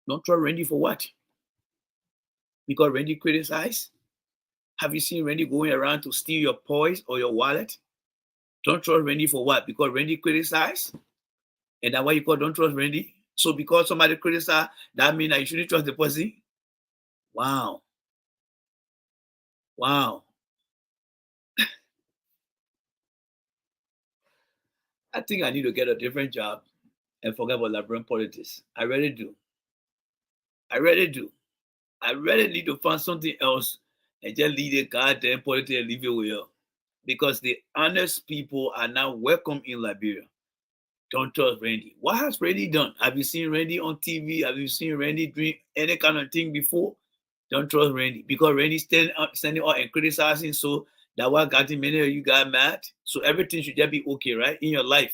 Don't trust Randy for what? Because Randy criticized? Have you seen Randy going around to steal your poise or your wallet? Don't trust Randy for what? Because Randy criticized? And that's why you call don't trust Randy? So because somebody criticized, that means that you shouldn't trust the person? Wow. Wow. I think I need to get a different job and forget about Liberian politics. I really do. I really do. I really need to find something else and just leave the goddamn politics and leave it with you. Because the honest people are now welcome in Liberia. Don't trust Randy. What has Randy done? Have you seen Randy on TV? Have you seen Randy doing any kind of thing before? Don't trust Randy. Because Randy's standing out and criticizing, so that what got many of you got mad. So everything should just be okay, right? In your life,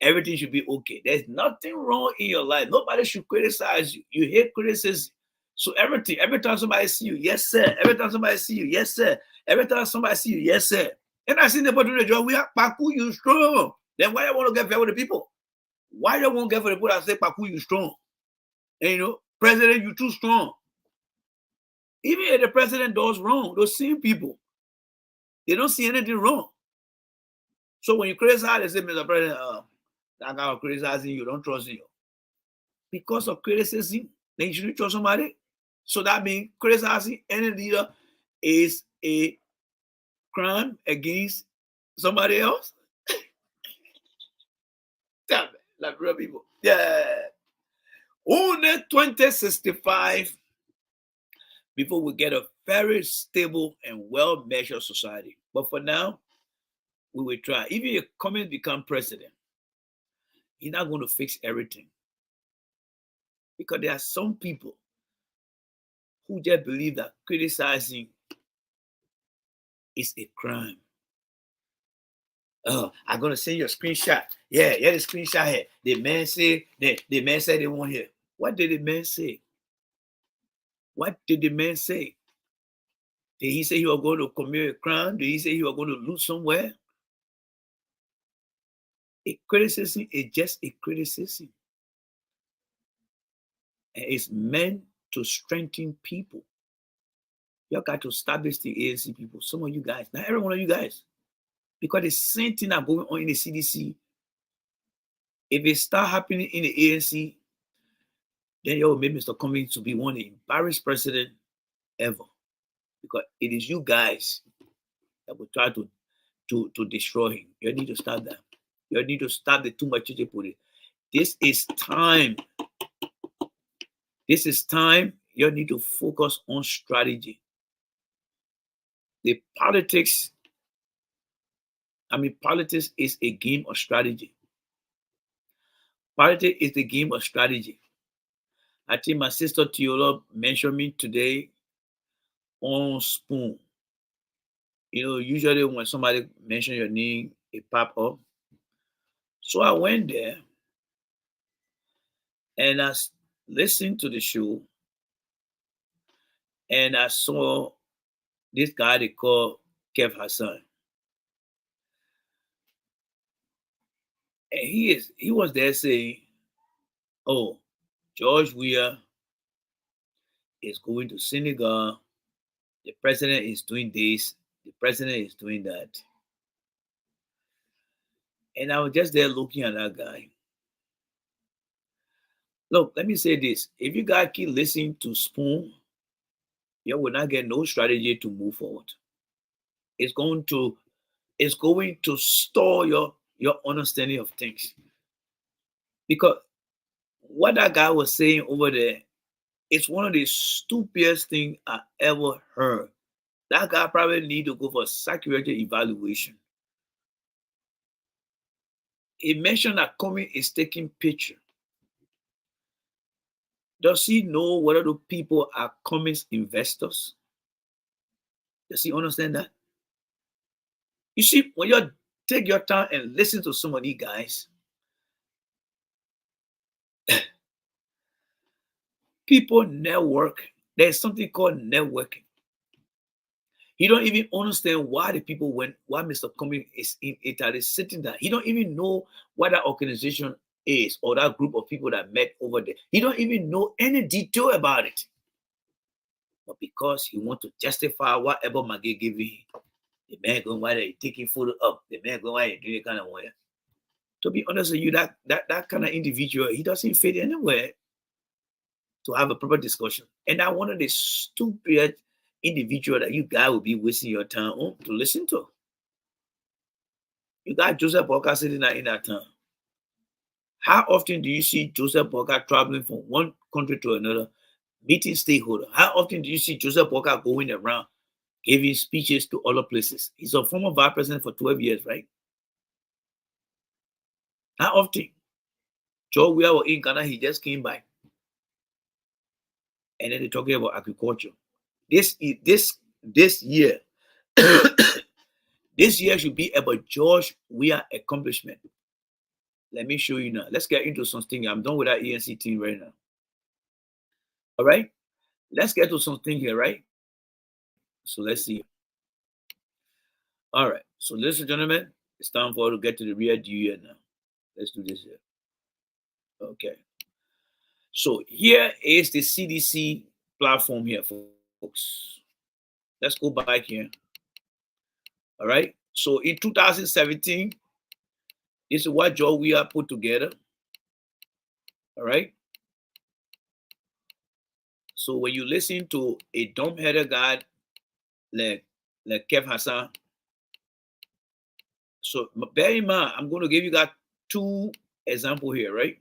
everything should be okay. There's nothing wrong in your life. Nobody should criticize you. You hate criticism. So every time somebody see you, yes, sir. Every time somebody see you, yes, sir. Every time somebody see you, yes, sir. And I see the do the job. We are Paku, you strong. Then why you want to get fair with the people? Why you won't get for the people that say Paku, you strong? And you know, President, you're too strong. Even if the president does wrong, those same people, they don't see anything wrong. So when you criticize, they say, Mr. President, that guy is criticizing you, don't trust you. Because of criticism, then you shouldn't trust somebody. So that means criticizing any leader is a crime against somebody else. Damn it, like real people. Yeah. Only 2065 before we get a very stable and well-measured society. But for now, we will try. Even if Cummings become president, he's not going to fix everything. Because there are some people who just believe that criticizing is a crime. Oh, I'm gonna send you a screenshot. Yeah, the screenshot here. The man said they won't hear. What did the man say? What did the man say? Did he say he was going to commit a crime? Did he say he was going to lose somewhere? A criticism is just a criticism. And it's meant to strengthen people. You got to establish the ANC people. Some of you guys, not every one of you guys. Because the same thing that going on in the CDC, if it start happening in the ANC, then you will make Mr. Cummings to be one of the embarrassed president ever. Because it is you guys that will try to destroy him. You need to stop that. You need to stop the too much put. This is time. This is time. You need to focus on strategy. The politics is a game of strategy. Politics is the game of strategy. I think my sister Tiola mentioned me today on Spoon. You know, usually when somebody mentions your name, it pop up. So I went there and I listened to the show and I saw this guy they call Kev Hassan. And he was there saying, oh, George Weah is going to Senegal. The president is doing this. The president is doing that. And I was just there looking at that guy. Look, let me say this. If you guys keep listening to Spoon, you will not get no strategy to move forward. It's going to store your understanding of things. Because what that guy was saying over there, it's one of the stupidest things I ever heard. That guy probably need to go for a psychiatric evaluation. He mentioned that Cummings is taking picture. Does he know whether the people are Cummings investors? Does he understand that? You see, when you take your time and listen to some of these guys, people network. There's something called networking. He don't even understand why the people why Mr. Cummings is in Italy sitting there. He don't even know what that organization is or that group of people that met over there. He don't even know any detail about it. But because he want to justify whatever Maggie gave him, the man going why they taking photo up, the man going why they doing kind of way. To be honest with you, that kind of individual, he doesn't fit anywhere to have a proper discussion. And I one of the stupid individual that you guys will be wasting your time on to listen to. You got Joseph Boyka sitting in that town. How often do you see Joseph Boyka traveling from one country to another, meeting stakeholders? How often do you see Joseph Boyka going around giving speeches to other places? He's a former vice president for 12 years, right? How often? Joe Weah was in Ghana, he just came by. And then they're talking about agriculture. This year, this year should be about George Weah accomplishment. Let me show you now. Let's get into something. I'm done with that ANC team right now. All right, let's get to something here, right? So let's see. All right, so ladies and gentlemen, it's time for us to get to the real deal here now. Let's do this here. Okay. So here is the CDC platform here, folks. Let's go back here. All right. So in 2017, this is what Joe we are put together. All right. So when you listen to a dumb-headed guy like Kev Hassan, so bear in mind, I'm going to give you guys two examples here, right?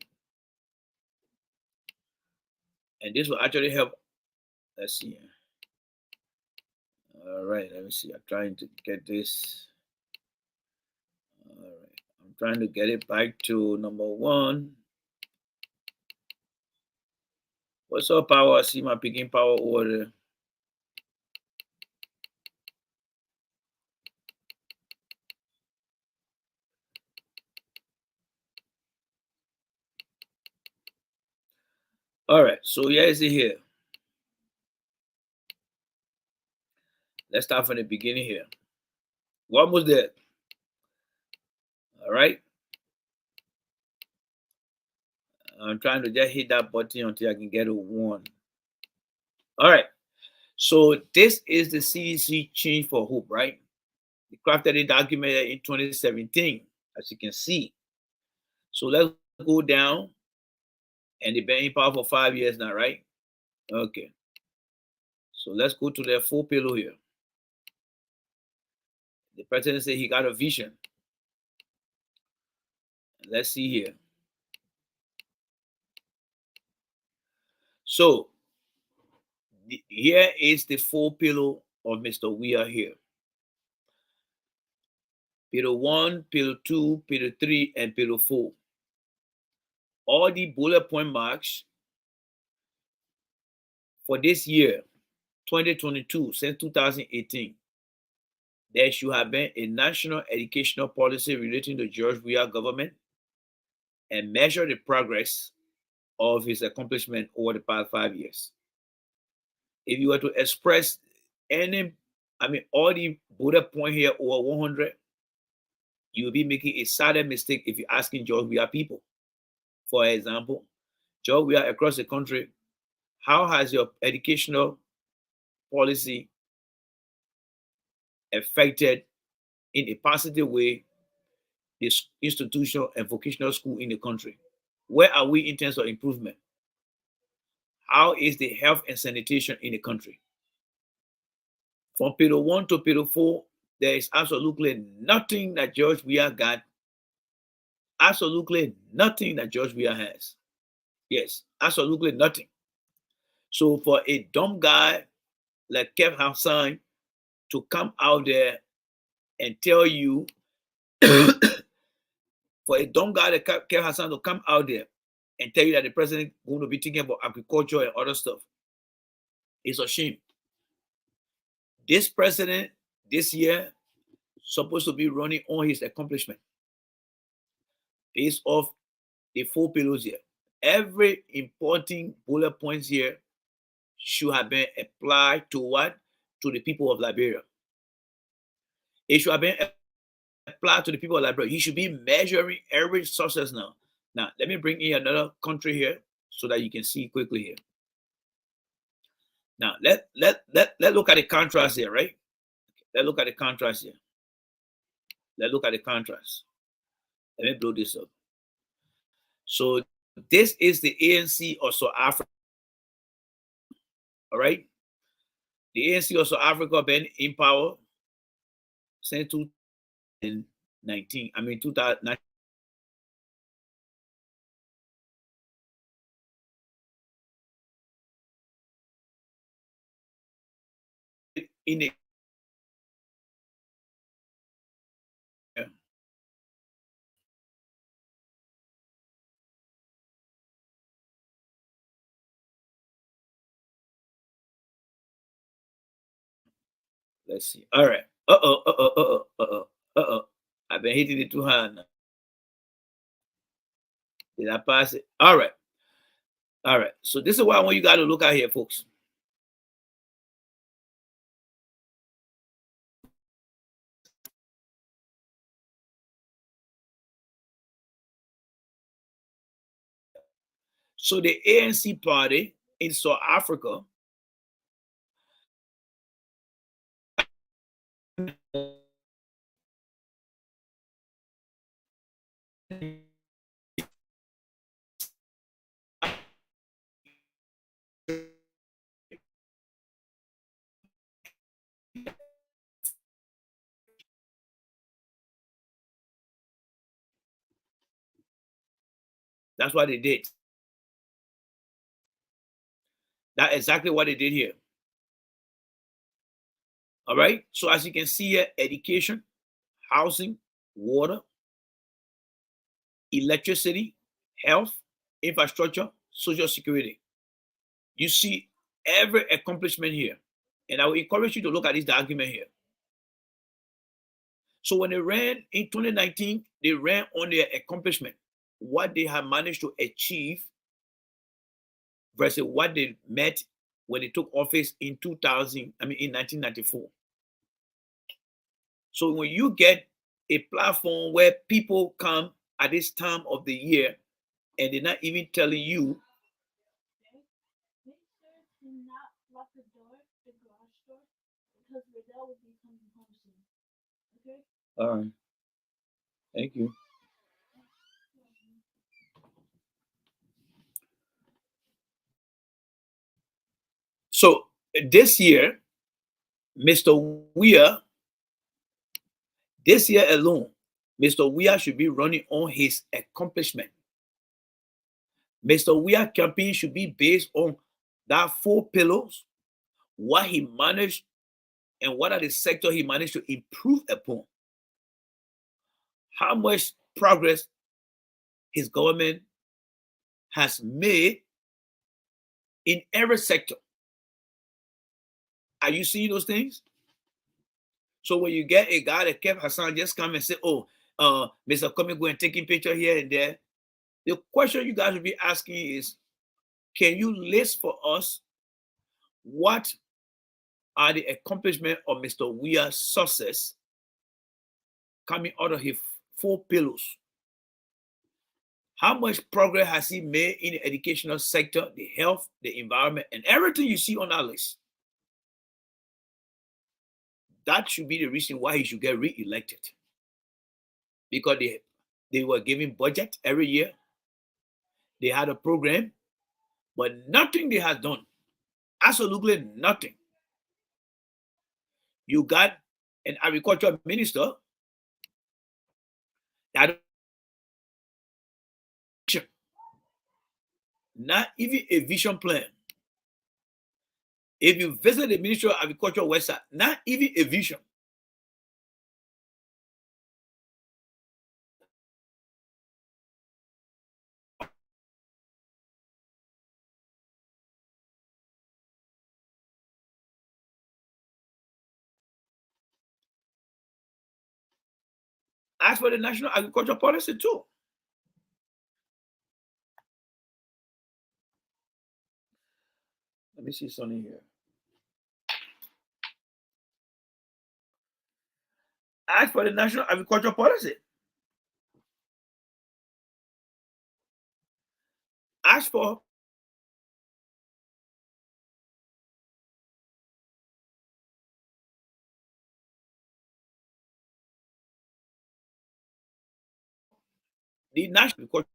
And this will actually help. Let's see. All right, let me see. I'm trying to get this. All right, I'm trying to get it back to number one. What's up, power? I see my picking power order. All right, so here is it here. Let's start from the beginning here. We're almost there. All right. I'm trying to just hit that button until I can get a one. All right. So this is the CDC Change for Hope, right? They crafted it, documented in 2017, as you can see. So let's go down, and they've been in power for 5 years now, right? Okay. So let's go to their full pillow here. The president said he got a vision. Let's see here. So here is the full pillow of Mr. Weir here. Pillow 1, pillow 2, pillow 3, and pillow 4. All the bullet point marks for this year, 2022, since 2018, there should have been a national educational policy relating to George Weah government and measure the progress of his accomplishment over the past 5 years. If you were to express all the bullet point here over 100, you will be making a sudden mistake if you're asking George Weah people. For example, George Weah across the country, how has your educational policy affected in a positive way this institutional and vocational school in the country? Where are we in terms of improvement? How is the health and sanitation in the country? From pillar 1 to pillar 4, there is absolutely nothing that George Weah got. Absolutely nothing that George Weah has. Yes, absolutely nothing. So for a dumb guy like Kev Hassan to come out there and tell you, for a dumb guy like Kev Hassan to come out there and tell you that the president is going to be thinking about agriculture and other stuff, it's a shame. This president this year supposed to be running on his accomplishment based off the 4 pillars here. Every important bullet points here should have been applied to what? To the people of Liberia. It should have been applied to the people of Liberia. He should be measuring every success now. Now, let me bring in another country here so that you can see quickly here. Now, let look at the contrast here, right? Let's look at the contrast here. Let's look at the contrast. Let me blow this up. So this is the ANC of South Africa. All right. The ANC of South Africa been in power since 2019. 2019. In the let's see. All right. I've been hitting it too hard now. Did I pass it? All right. All right. So this is what I want you guys to look at here, folks. So the ANC party in South Africa that's what they did. That's exactly what they did here. All right. So as you can see here, education, housing, water, electricity, health, infrastructure, social security. You see every accomplishment here. And I will encourage you to look at this document here. So when they ran in 2019, they ran on their accomplishment, what they have managed to achieve versus what they met when they took office in 1994. So when you get a platform where people come at this time of the year and they're not even telling you, all right, thank you. So this year, Mr. Weir, this year alone, Mr. Weir should be running on his accomplishment. Mr. Weir campaign should be based on that 4 pillars, what he managed and what are the sectors he managed to improve upon. How much progress his government has made in every sector. Are you seeing those things? So when you get a guy that kept Hassan just come and say, oh, Mr. Coming, go and taking picture here and there. The question you guys will be asking is, can you list for us what are the accomplishments of Mr. Weir's success coming out of his 4 pillars? How much progress has he made in the educational sector, the health, the environment, and everything you see on that list? That should be the reason why he should get re-elected. Because they were giving budget every year. They had a program, but nothing they had done. Absolutely nothing. You got an agriculture minister that not even a vision plan. If you visit the Ministry of Agriculture website, not even a vision. As for the National Agriculture Policy too. Let me see something here. As for the National Agriculture Policy, as for the National Agriculture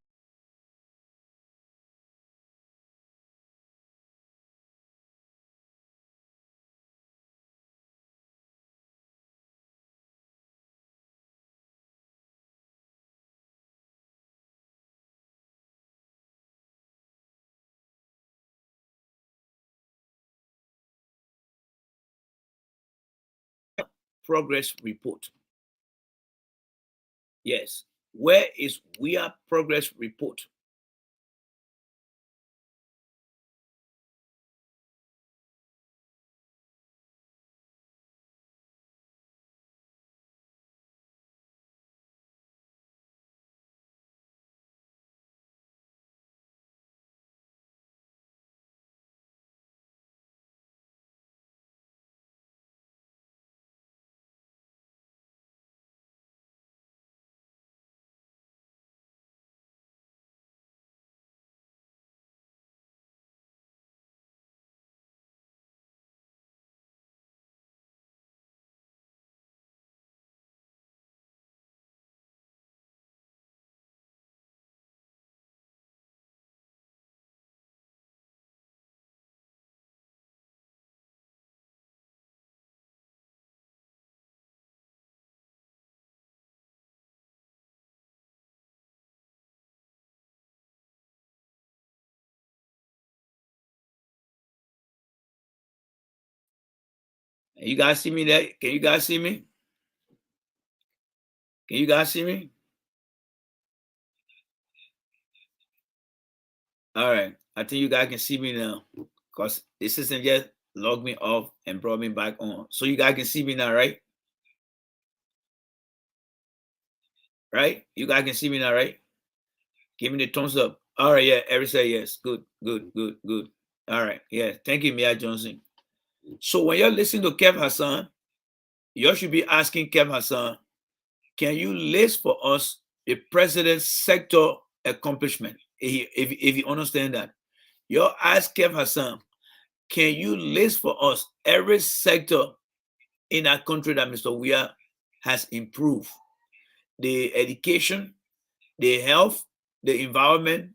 Progress Report. Yes. Where is WIA Progress Report? You guys see me there? Can you guys see me? Can you guys see me? All right. I think you guys can see me now because the system just logged me off and brought me back on. So you guys can see me now, right? Right? You guys can see me now, right? Give me the thumbs up. All right, yeah. Every say yes. Good, good, good, good. All right. Yeah. Thank you, Mia Johnson. So when you're listening to Kev Hassan, you should be asking Kev Hassan, can you list for us the president's sector accomplishment? If you understand that, you ask Kev Hassan, can you list for us every sector in our country that Mr. Weah has improved? The education, the health, the environment,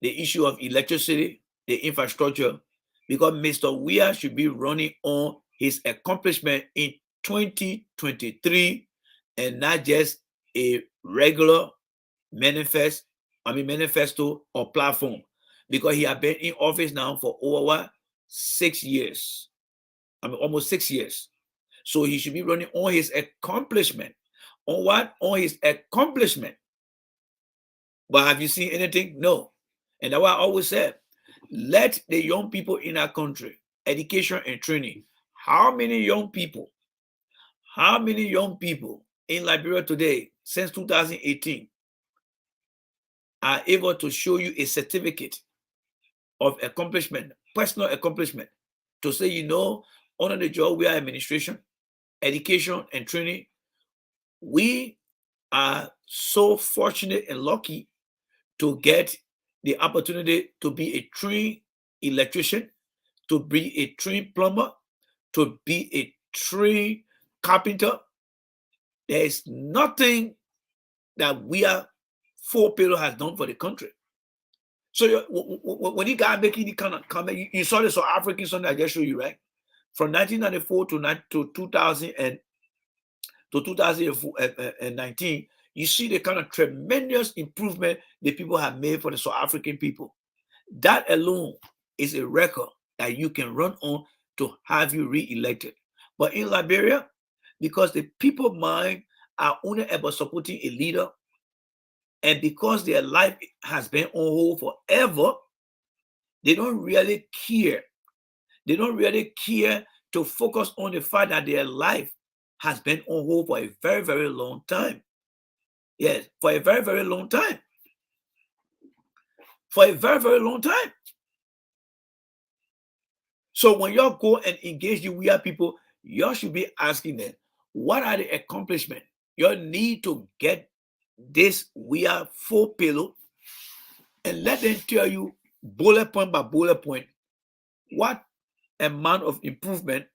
the issue of electricity, the infrastructure, because Mr. Weah should be running on his accomplishment in 2023 and not just a regular manifesto or platform, because he has been in office now for over 6 years. Almost 6 years. So he should be running on his accomplishment. On what? On his accomplishment. But have you seen anything? No. And that's why I always said, let the young people in our country, education and training. How many young people in Liberia today, since 2018, are able to show you a certificate of accomplishment, personal accomplishment, to say, under the George Weah administration, education and training, we are so fortunate and lucky to get the opportunity to be a trained electrician, to be a trained plumber, to be a trained carpenter. There is nothing that Weah Full Payload has done for the country. So when you guys making the kind of comment, you saw the South African something I just showed you, right? From 1994 to 2019, you see the kind of tremendous improvement the people have made for the South African people. That alone is a record that you can run on to have you re-elected. But in Liberia, because the people mind are only about supporting a leader, and because their life has been on hold forever, they don't really care. They don't really care to focus on the fact that their life has been on hold for a very, very long time. Yes, for a very, very long time. For a very, very long time. So when you go and engage the Weah people, you should be asking them, what are the accomplishments? You need to get this Weah Full Payload and let them tell you bullet point by bullet point what amount of improvement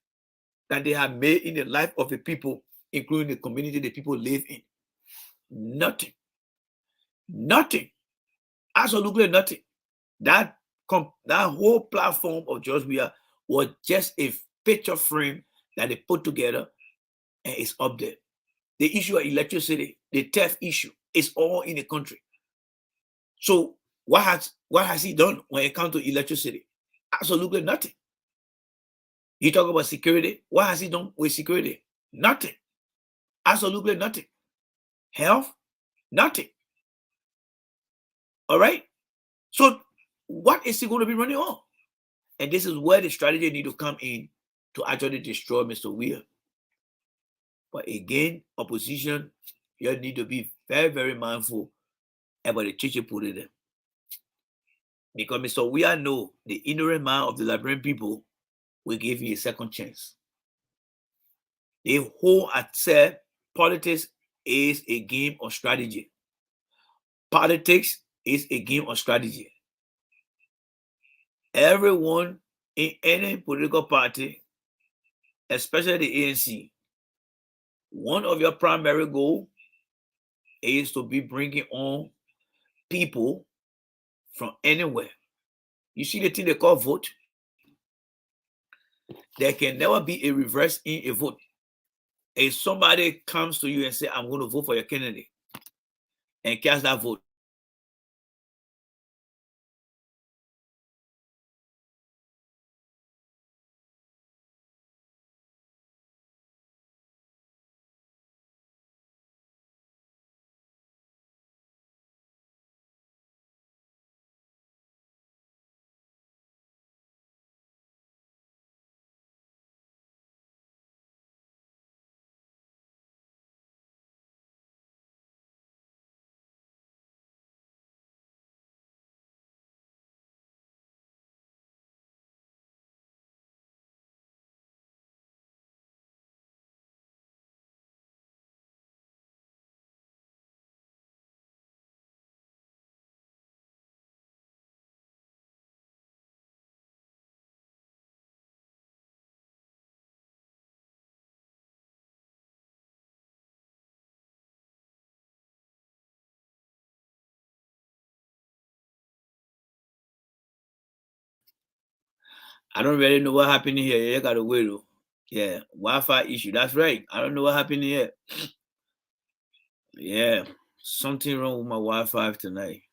that they have made in the life of the people, including the community the people live in. Nothing. Nothing. Absolutely nothing. That whole platform of George Weah was just a picture frame that they put together and it's up there. The issue of electricity, the theft issue, is all in the country. So what has he done when it comes to electricity? Absolutely nothing. You talk about security. What has he done with security? Nothing. Absolutely nothing. Health? Nothing. All right? So what is he going to be running on? And this is where the strategy need to come in to actually destroy Mr. Weah. But again, opposition, you need to be very, very mindful about the teacher put in them. Because Mr. Weah know the ignorant mind of the Liberian people will give you a second chance. The whole accept politics is a game of strategy. Politics is a game of strategy. Everyone in any political party, especially the ANC, one of your primary goals is to be bringing on people from anywhere. You see the thing they call vote? There can never be a reverse in a vote. If somebody comes to you and say, I'm going to vote for your candidate, and cast that vote, I don't really know what happened here. You got to wait. Yeah, Wi-Fi issue. That's right. I don't know what happened here. Yeah, something wrong with my Wi-Fi tonight.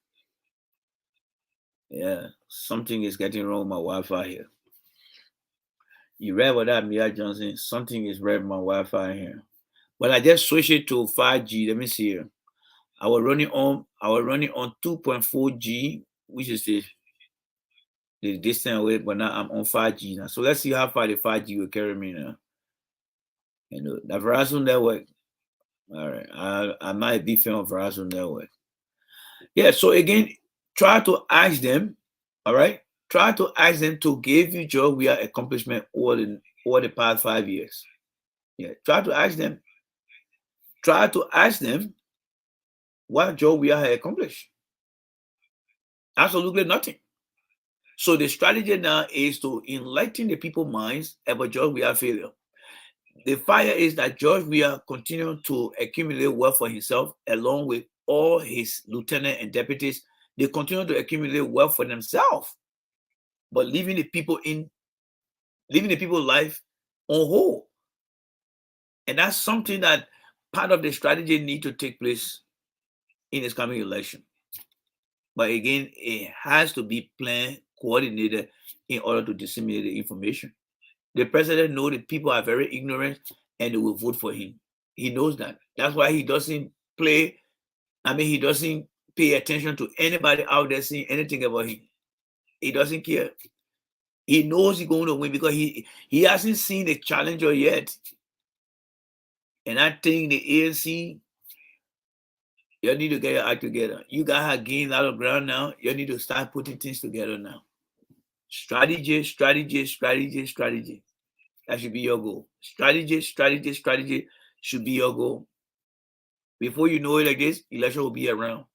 Yeah, something is getting wrong with my Wi-Fi here. You read what that, Mia Johnson? Something is wrong with my Wi-Fi here. But I just switched it to 5G. Let me see here. I was running on 2.4G, which is the distance away, but now I'm on 5G now. So let's see how far the 5G will carry me now. You know, the Verizon network. All right, I'm not a big fan of Verizon network. Yeah, so again, try to ask them. All right, try to ask them to give you job we accomplishment over the past 5 years. Yeah, try to ask them. Try to ask them what job we have accomplished. Absolutely nothing. So the strategy now is to enlighten the people's minds about George Weah failure. The fire is that George Weah continuing to accumulate wealth for himself along with all his lieutenants and deputies. They continue to accumulate wealth for themselves, but leaving the people's life on hold. And that's something that part of the strategy need to take place in this coming election. But again, it has to be planned, coordinated in order to disseminate the information. The president knows that people are very ignorant and they will vote for him. He knows that. That's why he doesn't he doesn't pay attention to anybody out there saying anything about him. He doesn't care. He knows he's going to win because he hasn't seen the challenger yet. And I think the ANC, you need to get your act together. You guys have gained a lot of ground now. You need to start putting things together now. Strategy. That should be your goal. Strategy should be your goal. Before you know it like this, election will be around.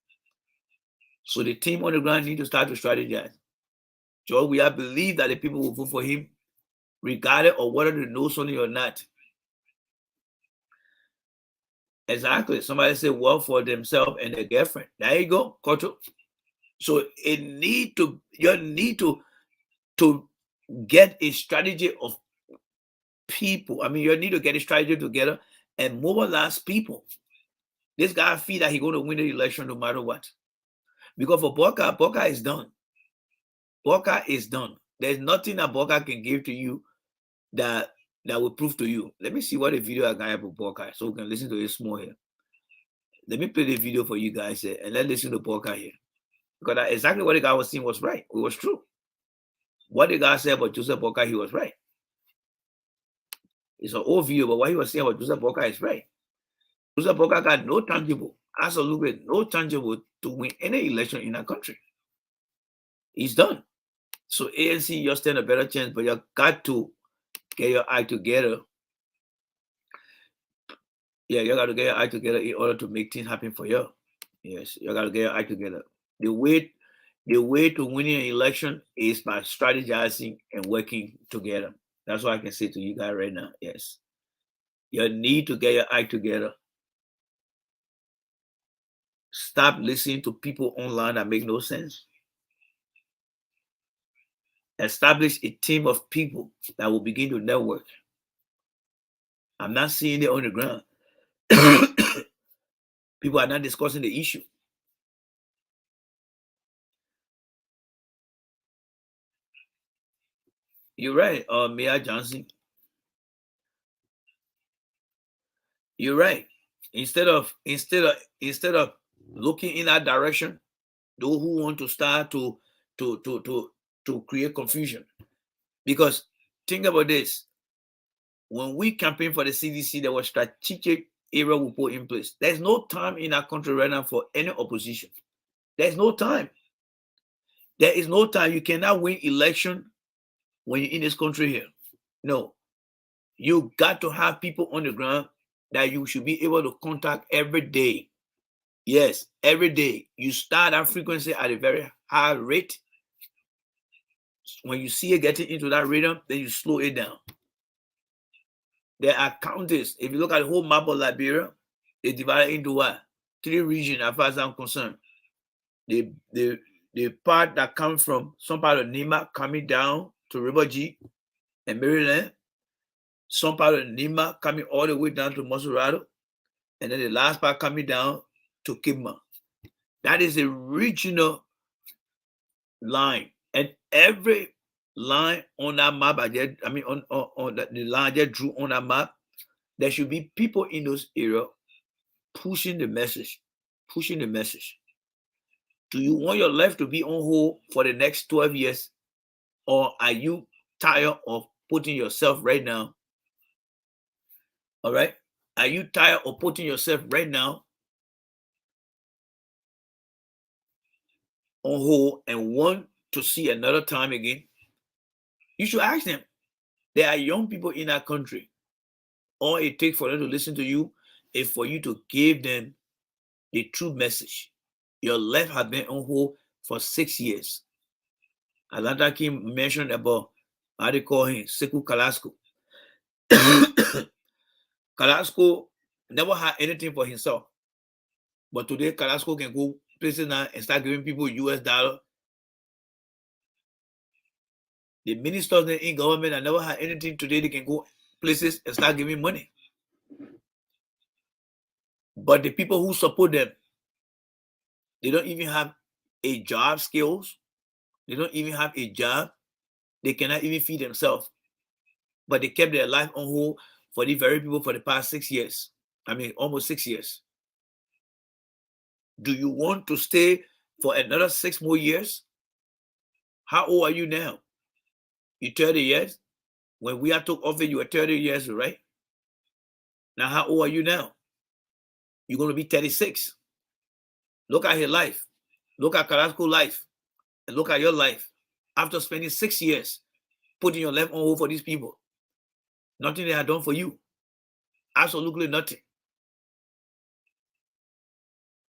So the team on the ground need to start to strategize. George Weah believe that the people will vote for him, regardless of whether they know something or not. Exactly. Somebody said well for themselves and their girlfriend. There you go, Koto. So you need to get a strategy of people. I mean, you need to get a strategy together and mobilize people. This guy feel that he's going to win the election no matter what. Because for Boka is done. Boka is done. There's nothing that Boka can give to you that will prove to you. Let me see what the video I got about Boka so we can listen to it small here. Let me play the video for you guys here and let's listen to Boka here. Because exactly what the guy was saying was right. It was true. What the guy said about Joseph Boka, he was right. It's an old video, but what he was saying about Joseph Boka is right. Joseph Boka got no tangible, absolutely no tangible to win any election in our country. He's done. So ANC, you stand a better chance, but you got to get your act together. Yeah, you got to get your act together in order to make things happen for you. Yes, you got to get your act together. The way to winning an election is by strategizing and working together. That's what I can say to you guys right now. Yes. You need to get your act together. Stop listening to people online that make no sense. Establish a team of people that will begin to network. I'm not seeing it on the ground. People are not discussing the issue. You're right, Mia Johnson. You're right. Instead of looking in that direction, those who want to start to create confusion. Because think about this. When we campaign for the CDC, there was strategic area we put in place. There's no time in our country right now for any opposition. There's no time. There is no time. You cannot win election when you're in this country here. No. You got to have people on the ground that you should be able to contact every day. Yes, every day. You start that frequency at a very high rate. When you see it getting into that rhythm, then you slow it down. There are counties. If you look at the whole map of Liberia, they divide into what? 3 regions as far as I'm concerned. The part that comes from some part of Nima coming down to River G and Maryland, some part of Nima coming all the way down to Masurado, and then the last part coming down to Kibma. That is a regional line, and every line on that map, on the line I just drew on that map, there should be people in those areas pushing the message. Do you want your life to be on hold for the next 12 years, or are you tired of putting yourself right now? All right, are you tired of putting yourself right now on hold and want to see another time again? You should ask them. There are young people in our country. All it takes for them to listen to you is for you to give them the true message. Your life has been on hold for 6 years. Atlanta Kim mentioned about how they call him, Sekou Carrasco. Carrasco never had anything for himself. But today, Carrasco can go places now and start giving people US dollar. The ministers in government that never had anything today, they can go places and start giving money. But the people who support them, they don't even have a job skills. They don't even have a job. They cannot even feed themselves. But they kept their life on hold for the very people for the past 6 years. I mean, almost 6 years. Do you want to stay for another 6 more years? How old are you now? You 30 years? When we are took office, you were 30 years, right? Now, how old are you now? You're going to be 36. Look at his life. Look at Carrasco's life. And look at your life. After spending 6 years putting your life on hold for these people, nothing they have done for you. Absolutely nothing.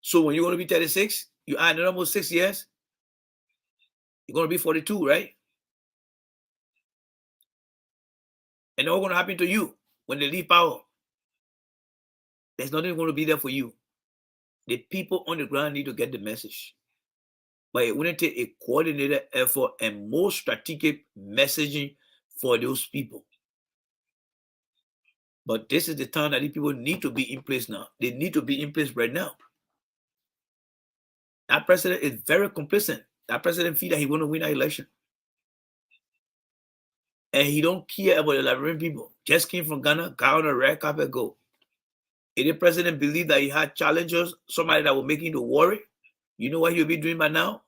So when you're going to be 36, you add another almost 6 years, you're going to be 42, right? And what's going to happen to you when they leave power? There's nothing going to be there for you. The people on the ground need to get the message. But it wouldn't take a coordinated effort and more strategic messaging for those people. But this is the time that these people need to be in place now. They need to be in place right now. That president is very complacent. That president feels that he want to win that election. And he don't care about the Liberian people. Just came from Ghana, got on a red carpet, go. If the president believed that he had challengers, somebody that will make him to worry, you know what he'll be doing by now?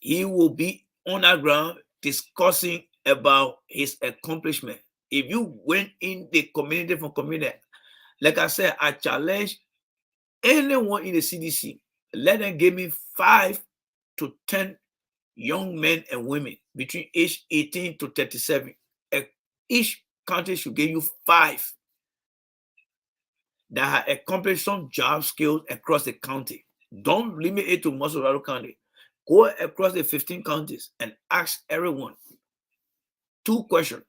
He will be on that ground discussing about his accomplishment. If you went in the community from community, like I said, I challenge anyone in the CDC, let them give me 5 to 10 young men and women between age 18 to 37. Each county should give you 5 that have accomplished some job skills across the county. Don't limit it to Masurado County. Go across the 15 counties and ask everyone 2 questions.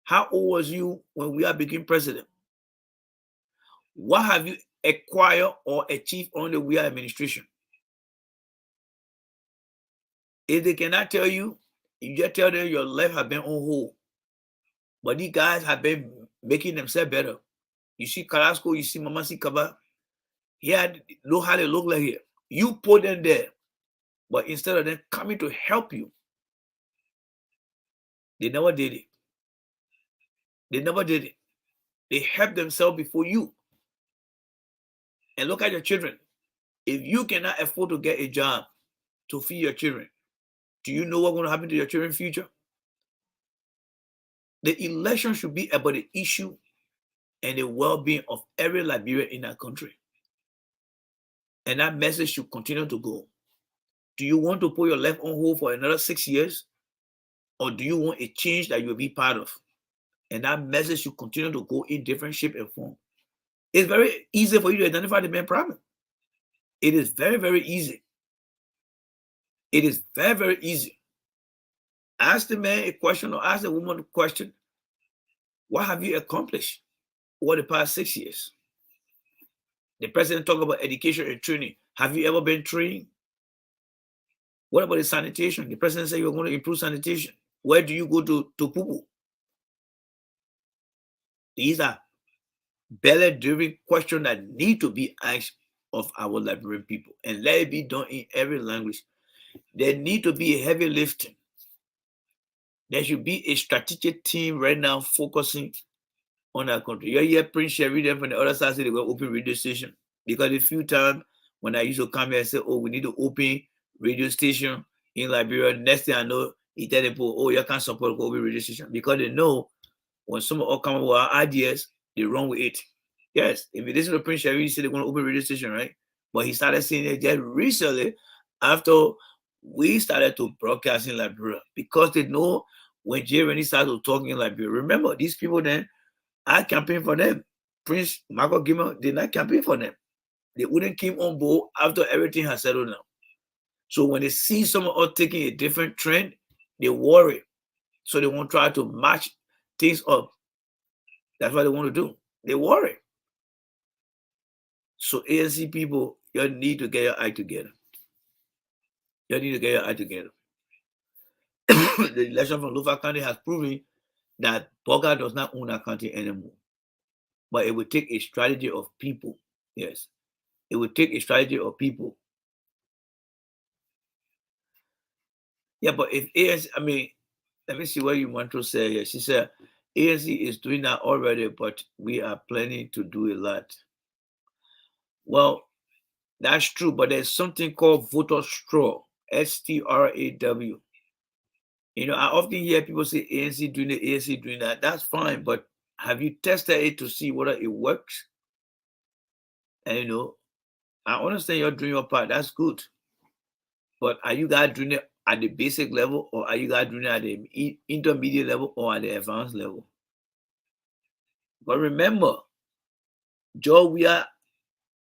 How old was you when we are becoming president? What have you acquired or achieved under the WIA administration? If they cannot tell you, you just tell them your life has been on hold. But these guys have been making themselves better. You see Carrasco, you see Mama Sikaba. Look how they look like here. You put them there. But instead of them coming to help you, they never did it. They never did it. They helped themselves before you. And look at your children. If you cannot afford to get a job to feed your children, do you know what's going to happen to your children's future? The election should be about the issue and the well-being of every Liberian in our country. And that message should continue to go. Do you want to put your life on hold for another 6 years? Or do you want a change that you'll be part of? And that message should continue to go in different shape and form. It's very easy for you to identify the main problem. It is very, very easy. It is very, very easy. Ask the man a question or ask the woman a question. What have you accomplished over the past 6 years? The president talked about education and training. Have you ever been trained? What about the sanitation? The president said you're going to improve sanitation. Where do you go to poo-poo? These are belly-driven questions that need to be asked of our Liberian people, and let it be done in every language. There need to be a heavy lifting. There should be a strategic team right now focusing on our country. You hear Prince Sheridan from the other side say they're going to open radio station, because a few times when I used to come here and say, oh, we need to open radio station in Liberia, next thing I know, he tell people, oh, you can't support open radio station, because they know when some all come up with ideas, they run with it. Yes, if you listen to Prince Sheridan, he said they're going to open radio station, right? But he started saying it just recently after we started to broadcast in Liberia, because they know when Jay Rennie started talking in Liberia. Remember, these people then, I campaigned for them. Prince Michael Gilman did not campaign for them. They wouldn't came on board after everything has settled down. So when they see someone else taking a different trend, they worry. So they won't try to match things up. That's what they want to do. They worry. So ANC people, you need to get your act together. You need to get your act together. The election from Lofa County has proven that Bogart does not own that county anymore. But it would take a strategy of people. Yes. It would take a strategy of people. Yeah, but if ANC, I mean, let me see what you want to say here. She said, ANC is doing that already, but we are planning to do a lot. Well, that's true, but there's something called voter straw, STRAW. You know, I often hear people say ANC doing it, ANC doing that. That's fine, but have you tested it to see whether it works? And you know, I understand you're doing your part. That's good. But are you guys doing it at the basic level, or are you guys doing it at the intermediate level or at the advanced level? But remember, Joe Weah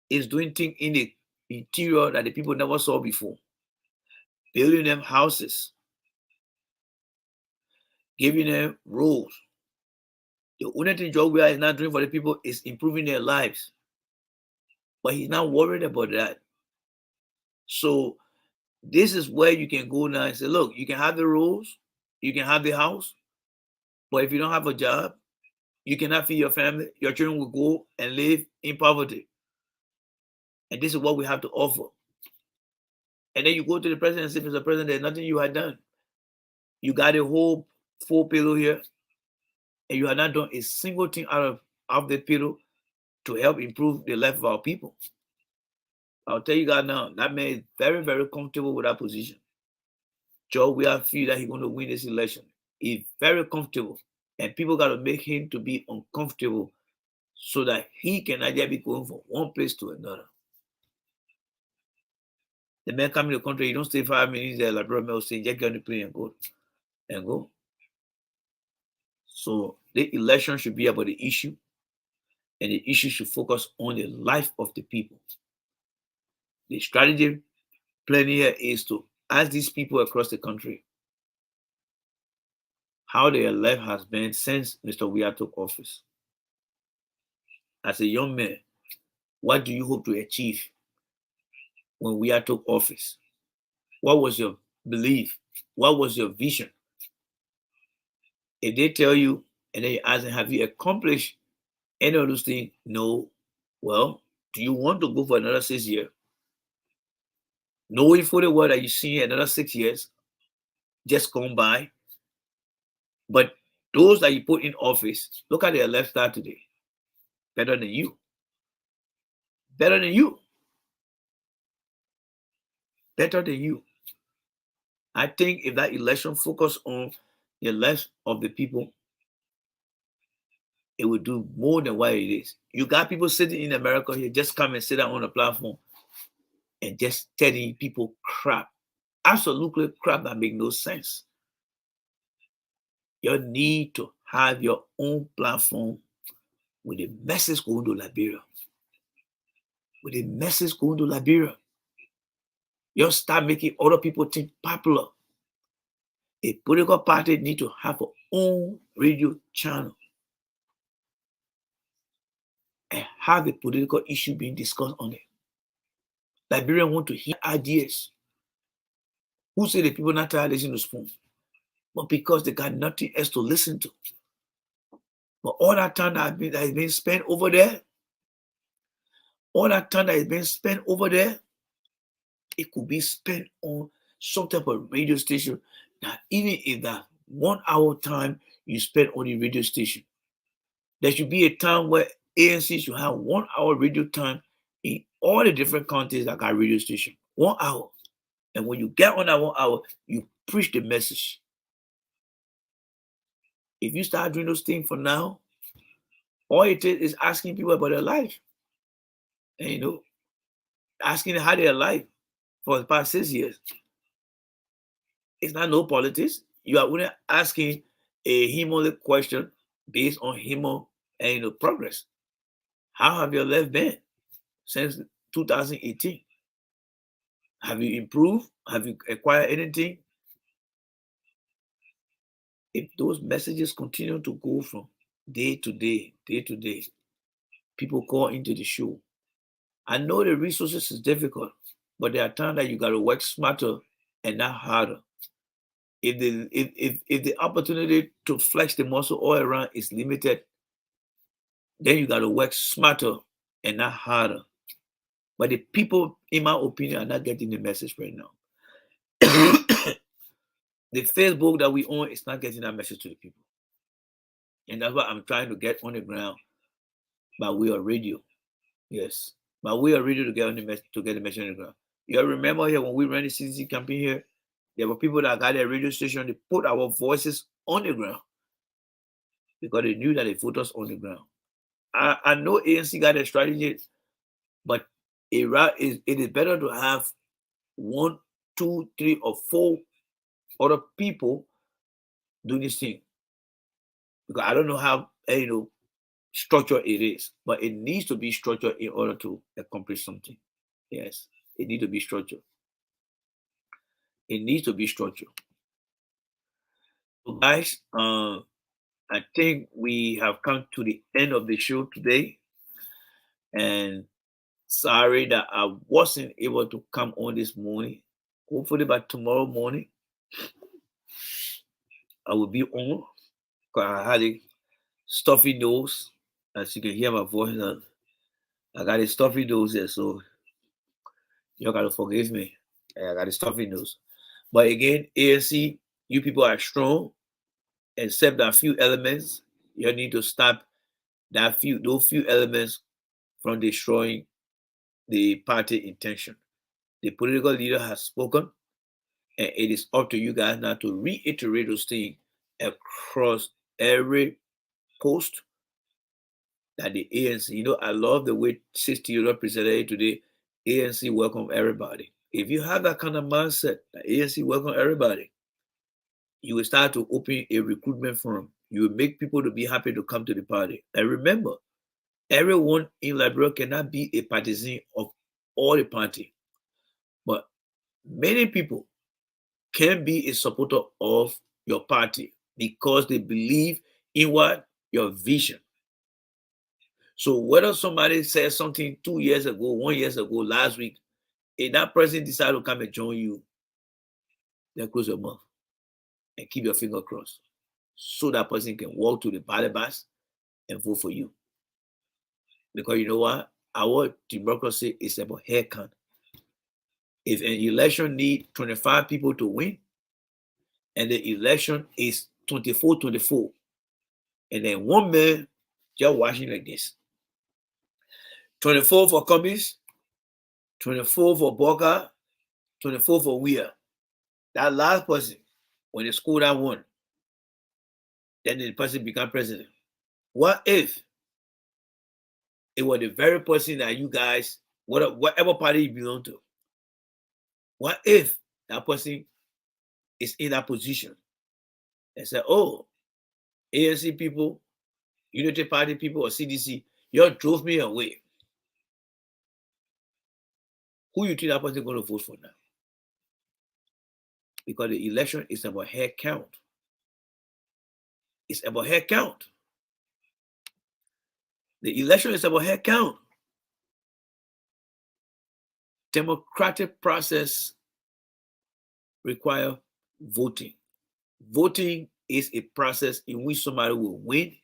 is doing things in the interior that the people never saw before. Building them houses, giving them roads. The only thing Joe Weah is not doing for the people is improving their lives. But he's not worried about that. So this is where you can go now and say, look, you can have the roads, you can have the house, but if you don't have a job, you cannot feed your family, your children will go and live in poverty. And this is what we have to offer. And then you go to the president and say, Mr. President, there's nothing you had done. You got a whole 4 pillow here, and you have not done a single thing out of the pillow to help improve the life of our people. I'll tell you guys now, that man is very, very comfortable with that position. Joe Weah feel that he's going to win this election. He's very comfortable. And people got to make him to be uncomfortable so that he cannot just be going from one place to another. The man come in the country, you don't stay 5 minutes there, like Brother Mel saying, just get on the plane and go. And go. So the election should be about the issue, and the issue should focus on the life of the people. The strategy plan here is to ask these people across the country how their life has been since Mr. Weah took office. As a young man, what do you hope to achieve when Weah took office? What was your belief? What was your vision? If they tell you, and then you ask them, have you accomplished any of those things? No. Well, do you want to go for another 6 years? Knowing fully well that you see another 6 years just gone by. But those that you put in office, look at their lifestyle today. Better than you. Better than you. Better than you. I think if that election focused on the lives of the people, it would do more than what it is. You got people sitting in America here, just come and sit down on a platform and just telling people crap. Absolutely crap that make no sense. You need to have your own platform with a message going to Liberia. With a message going to Liberia. You start making other people think popular. A political party need to have their own radio channel and have a political issue being discussed on it. Liberians want to hear ideas. Who say the people not tired listening to Spoon? But because they got nothing else to listen to. But all that time that has been spent over there, it could be spent on some type of radio station. That even if that 1 hour time you spend on the radio station, there should be a time where ANC should have 1 hour radio time in all the different countries that got radio station. 1 hour. And when you get on that 1 hour, you preach the message. If you start doing those things for now, all it is asking people about their life. And asking how they're alive for the past 6 years. It's not no politics. You are only asking a human question based on human and progress. How have your life been since 2018? Have you improved? Have you acquired anything? If those messages continue to go from day to day, people call into the show. I know the resources is difficult, but there are times that you got to work smarter and not harder. If the opportunity to flex the muscle all around is limited, then you got to work smarter and not harder. But the people, in my opinion, are not getting the message right now. The Facebook that we own is not getting that message to the people. And that's what I'm trying to get on the ground by way of radio. Yes. By way of radio to get the message on the ground. You remember here when we ran the CDC campaign here, there were people that got their radio station, they put our voices on the ground because they knew that they put us on the ground. I know ANC got a strategy, but it is better to have 1, 2, 3, or 4 other people doing this thing. Because I don't know how structured it is, but it needs to be structured in order to accomplish something. Yes, it needs to be structured. It needs to be structured. So guys, I think we have come to the end of the show today. And sorry that I wasn't able to come on this morning. Hopefully by tomorrow morning, I will be on. Because I had a stuffy nose. As you can hear my voice now. I got a stuffy nose there, so you gotta forgive me. I got a stuffy nose. But again, ANC, you people are strong. Except that few elements, you need to stop those few elements from destroying the party intention. The political leader has spoken, and it is up to you guys now to reiterate those things across every post that the ANC, I love the way Sister Yoda presented it today. ANC welcome everybody. If you have that kind of mindset, that ANC welcome everybody, you will start to open a recruitment firm. You will make people to be happy to come to the party. And remember, everyone in Liberia cannot be a partisan of all the party. But many people can be a supporter of your party because they believe in what? Your vision. So whether somebody says something 2 years ago, 1 year ago, last week, if that person decides to come and join you, then close your mouth and keep your finger crossed so that person can walk to the ballot box and vote for you. Because you know what? Our democracy is about head count. If an election needs 25 people to win, and the election is 24-24, and then one man just watching like this, 24 for Cummings, 24 for Boca, 24 for Weir. That last person, when they scored that one, then the person become president. What if it was the very person that you guys, whatever party you belong to, what if that person is in that position and say, oh, ANC people, Unity Party people, or CDC, you drove me away. Who you think that person is going to vote for now? Because the election is about head count. It's about head count. The election is about head count. Democratic process require voting. Voting is a process in which somebody will win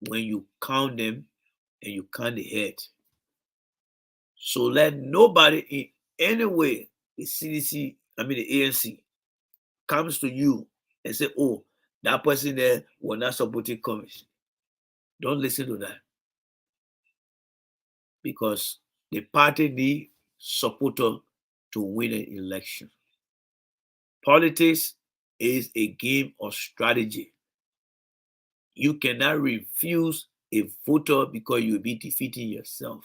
when you count them and you count the head. So let nobody in any way, the CDC, the ANC, comes to you and say, oh, that person there will not supporting commission. Don't listen to that. Because the party need supporter to win an election. Politics is a game of strategy. You cannot refuse a voter because you'll be defeating yourself.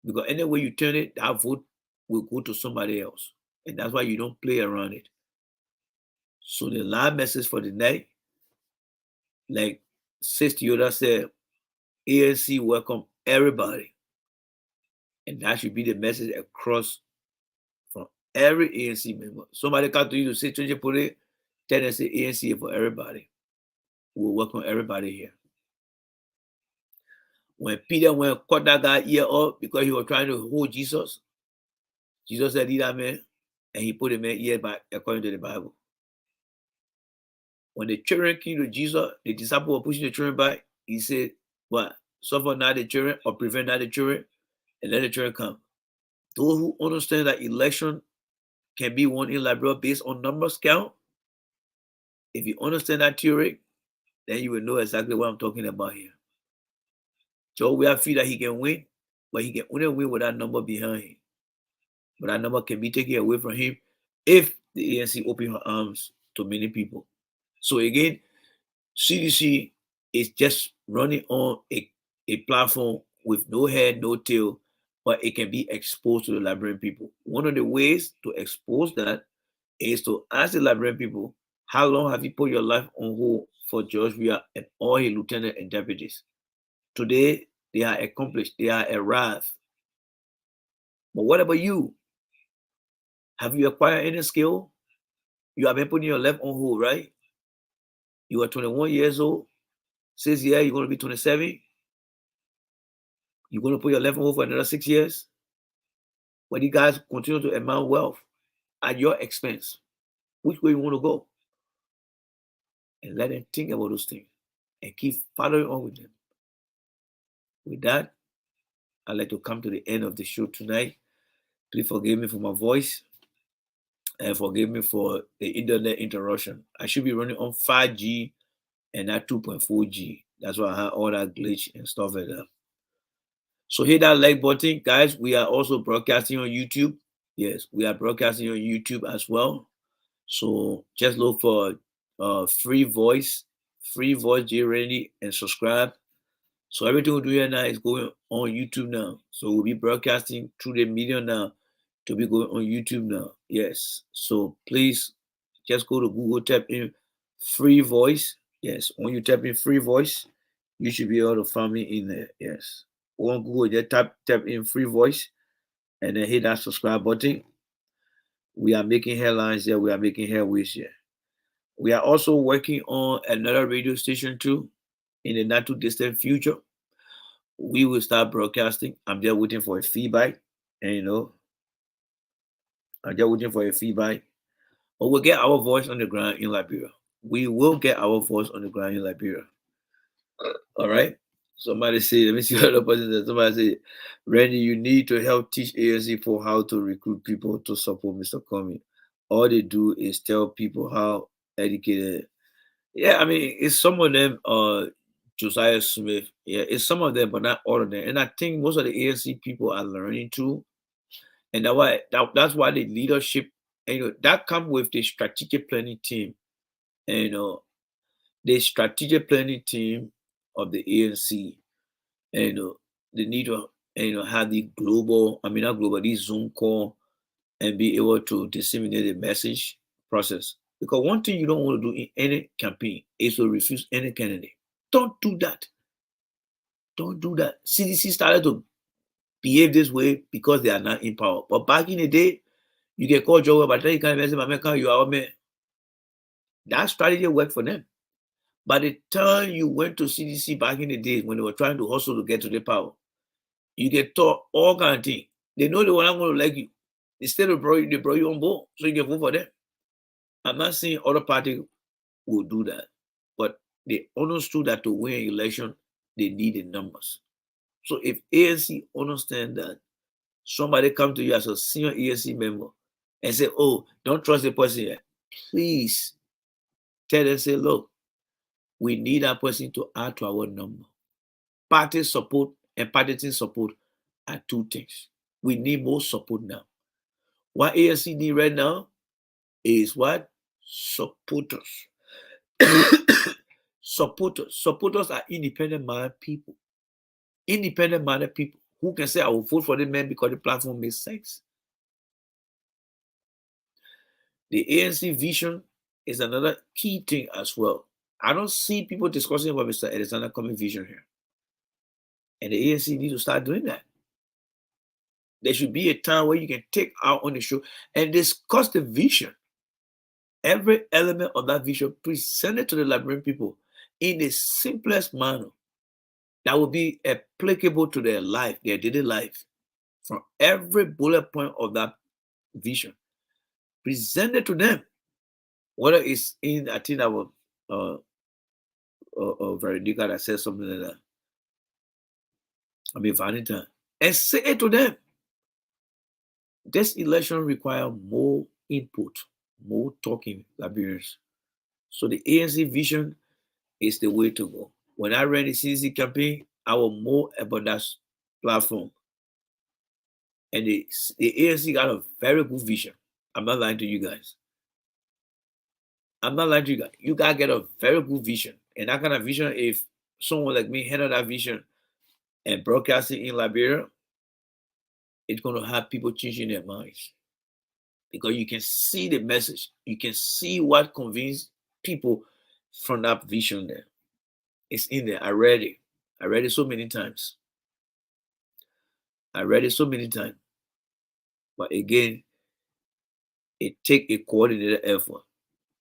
Because any way you turn it, that vote will go to somebody else. And that's why you don't play around it. So the last message for the night, like Sister Yoda said, ANC welcome everybody. And that should be the message across from every ANC member. Somebody come to you to say, tell them say ANC for everybody. We'll welcome everybody here. When Peter went and cut that guy ear off because he was trying to hold Jesus, Jesus said, lead that man, and he put the man ear back according to the Bible. When the children came to Jesus, the disciples were pushing the children back. He said, what? Suffer not the children or prevent not the children and let the children come. Those who understand that election can be won in Liberia based on numbers count, if you understand that theory, then you will know exactly what I'm talking about here. So we have feel that he can win, but he can only win with that number behind him. But that number can be taken away from him if the ANC open her arms to many people. So again, CDC is just running on a platform with no head, no tail, but it can be exposed to the Liberian people. One of the ways to expose that is to ask the Liberian people, how long have you put your life on hold for George Weah and all his lieutenants and deputies? Today, they are accomplished. They are arrived. But what about you? Have you acquired any skill? You have been putting your life on hold, right? You are 21 years old. 6 years, you're going to be 27. You're going to put your life on hold for another 6 years. But you guys continue to amass wealth at your expense. Which way you want to go? And let them think about those things and keep following on with them. With that, I'd like to come to the end of the show tonight. Please forgive me for my voice and forgive me for the internet interruption. I should be running on 5G and not 2.4G. That's why I had all that glitch and stuff like that. So hit that like button. Guys, we are also broadcasting on YouTube. Yes, we are broadcasting on YouTube as well. So just look for Free Voice J Randy, and subscribe. So everything we do here now is going on YouTube now. So we'll be broadcasting through the media now to be going on YouTube now. Yes. So please just go to Google, type in Free Voice. Yes. When you type in Free Voice, you should be able to find me in there. Yes. On Google, just type in Free Voice and then hit that subscribe button. We are making headlines here. We are making headways here. We are also working on another radio station too in the not too distant future. We will start broadcasting. I'm just waiting for a feedback. And I'm just waiting for a feedback. But we'll get our voice on the ground in Liberia. We will get our voice on the ground in Liberia. All right. Somebody say, let me see what the person said. Somebody say, Randy, you need to help teach ANC for how to recruit people to support Mr. Comey. All they do is tell people how educated. Yeah, I mean, it's some of them, Josiah Smith. Yeah, it's some of them, but not all of them. And I think most of the ANC people are learning too. And that's why the leadership, that comes with the strategic planning team. And the strategic planning team of the ANC, and they need to have the this Zoom call and be able to disseminate the message process. Because one thing you don't want to do in any campaign is to refuse any candidate. Don't do that. Don't do that. CDC started to behave this way because they are not in power. But back in the day, you get called Joe, but then you can't message my man, you are man. That strategy worked for them. By the time you went to CDC back in the days when they were trying to hustle to get to the power, you get taught all kinds of things. They know they were not going to like you. Instead of they brought you on board so you can vote for them. I'm not saying other parties will do that, but they understood that to win an election, they need the numbers. So if ANC understand that somebody come to you as a senior ANC member and say, oh, don't trust the person yet, please tell them, say, look, we need that person to add to our number. Party support and partisan support are two things. We need more support now. What ANC need right now is what? Supporters. Supporters are independent-minded people. Independent-minded people who can say, I will vote for the man because the platform makes sense. The ANC vision is another key thing as well. I don't see people discussing about Mr. Alexander Cummings' vision here. And the ANC need to start doing that. There should be a time where you can take out on the show and discuss the vision. Every element of that vision presented to the Liberian people in the simplest manner that will be applicable to their life, their daily life, from every bullet point of that vision presented to them, whether it's in, I think our Veronica that says something like that. I mean, Valentine, and say it to them. This election requires more input, more talking, Liberians. So the ANC vision is the way to go. When I ran the CDC campaign, I was more about that platform. And the ANC got a very good vision. I'm not lying to you guys. I'm not lying to you guys. You gotta get a very good vision. And that kind of vision, if someone like me handle that vision and broadcast it in Liberia, it's gonna have people changing their minds. Because you can see the message. You can see what convinced people from that vision there. It's in there. I read it. I read it so many times. But again, it takes a coordinated effort.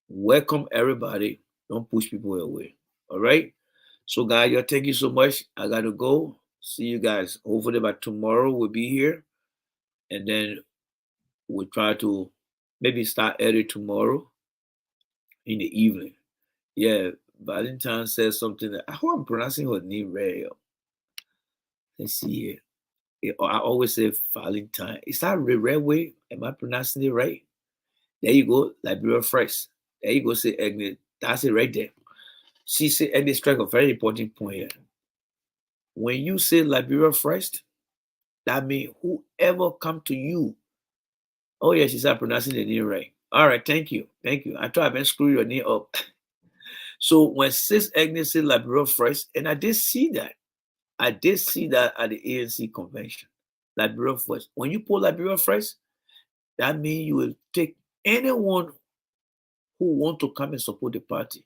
Welcome everybody. Don't push people away. All right? So guys, thank you so much. I got to go. See you guys. Hopefully by tomorrow we'll be here. And then we'll try to maybe start early tomorrow in the evening. Yeah, Valentine says something that I hope I'm pronouncing her name right. Let's see here. I always say Valentine. Is that the right way? Am I pronouncing it right? There you go, Liberia Fresh. There you go, say Agnes. That's it right there. She said Agnes strike a very important point here. When you say Liberia Fresh, that means whoever come to you. Oh yeah, she said pronouncing the name right. All right, thank you. I thought I've been screwing your name up. So when Sis Agnes said Liberia Fresh, and I did see that. at the ANC convention. Liberia Fresh. When you put Liberia Fresh, that means you will take anyone who want to come and support the party.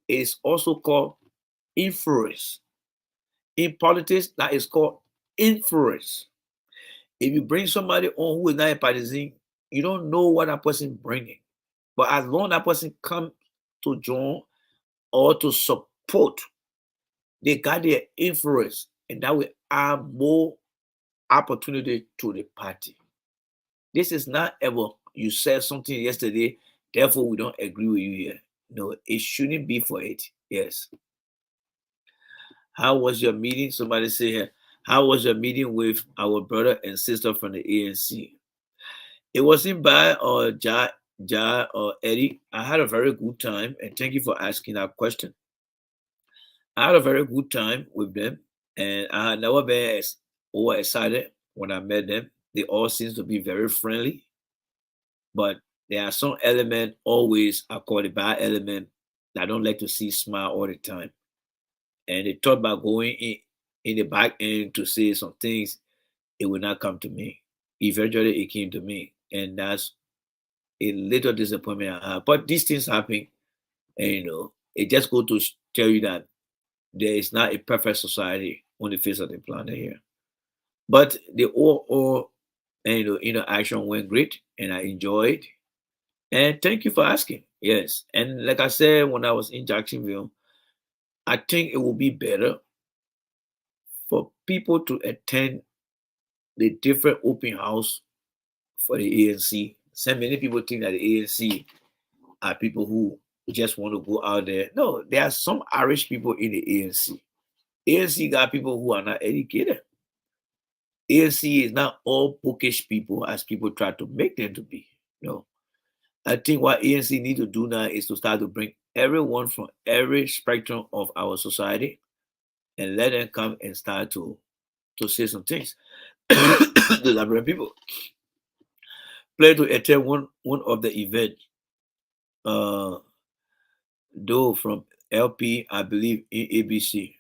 It is also called influence. In politics, that is called influence. If you bring somebody on who is not a partisan, you don't know what that person is bringing. But as long as that person comes to join or to support, they got their influence, and that will add more opportunity to the party. This is not ever you said something yesterday, therefore we don't agree with you here. No, it shouldn't be for it. Yes. How was your meeting? Somebody say here, how was your meeting with our brother and sister from the ANC? It wasn't bad, or Ja or Eddie. I had a very good time, and thank you for asking that question. I had a very good time with them, and I had never been as overexcited when I met them. They all seem to be very friendly, but there are some elements always, I call it bad element, that I don't like to see smile all the time. And they thought about going in the back end to say some things, it would not come to me. Eventually, it came to me, and that's a little disappointment I have. But these things happen, and it just goes to tell you that there is not a perfect society on the face of the planet here. But the all interaction went great, and I enjoyed. And thank you for asking. Yes, and like I said when I was in Jacksonville, I think it will be better for people to attend the different open house for the ANC. So many people think that the ANC are people who just want to go out there. No, there are some Irish people in the ANC. ANC got people who are not educated. ANC is not all bookish people as people try to make them to be. No. I think what ANC need to do now is to start to bring everyone from every spectrum of our society and let them come and start to say some things. The Liberian people plan to attend one of the events. Though from LP, I believe in ABC.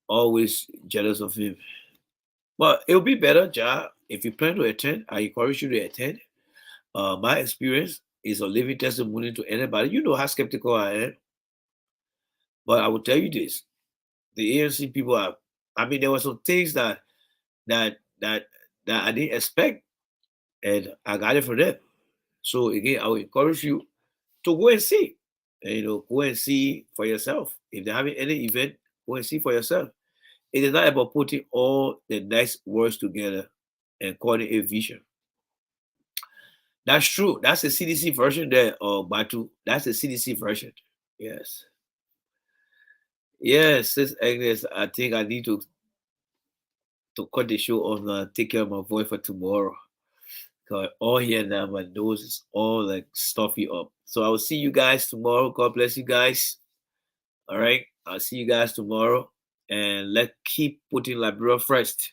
Always jealous of him. Well, it'll be better, Ja. If you plan to attend, I encourage you to attend. My experience is a living testimony to anybody. You know how skeptical I am. But I will tell you this. The ANC people are, I mean, there were some things that I didn't expect, and I got it from them. So again, I will encourage you to go and see. And, go and see for yourself. If they're having any event, go and see for yourself. It is not about putting all the nice words together and calling it a vision. That's true. That's the CDC version there, Batu. That's the CDC version. Yes. Yes, Sis Agnes, I think I need to cut the show off now, take care of my voice for tomorrow. Because all here now, my nose is all like stuffy up. So I will see you guys tomorrow. God bless you guys. All right. I'll see you guys tomorrow. And let's keep putting Liberia first.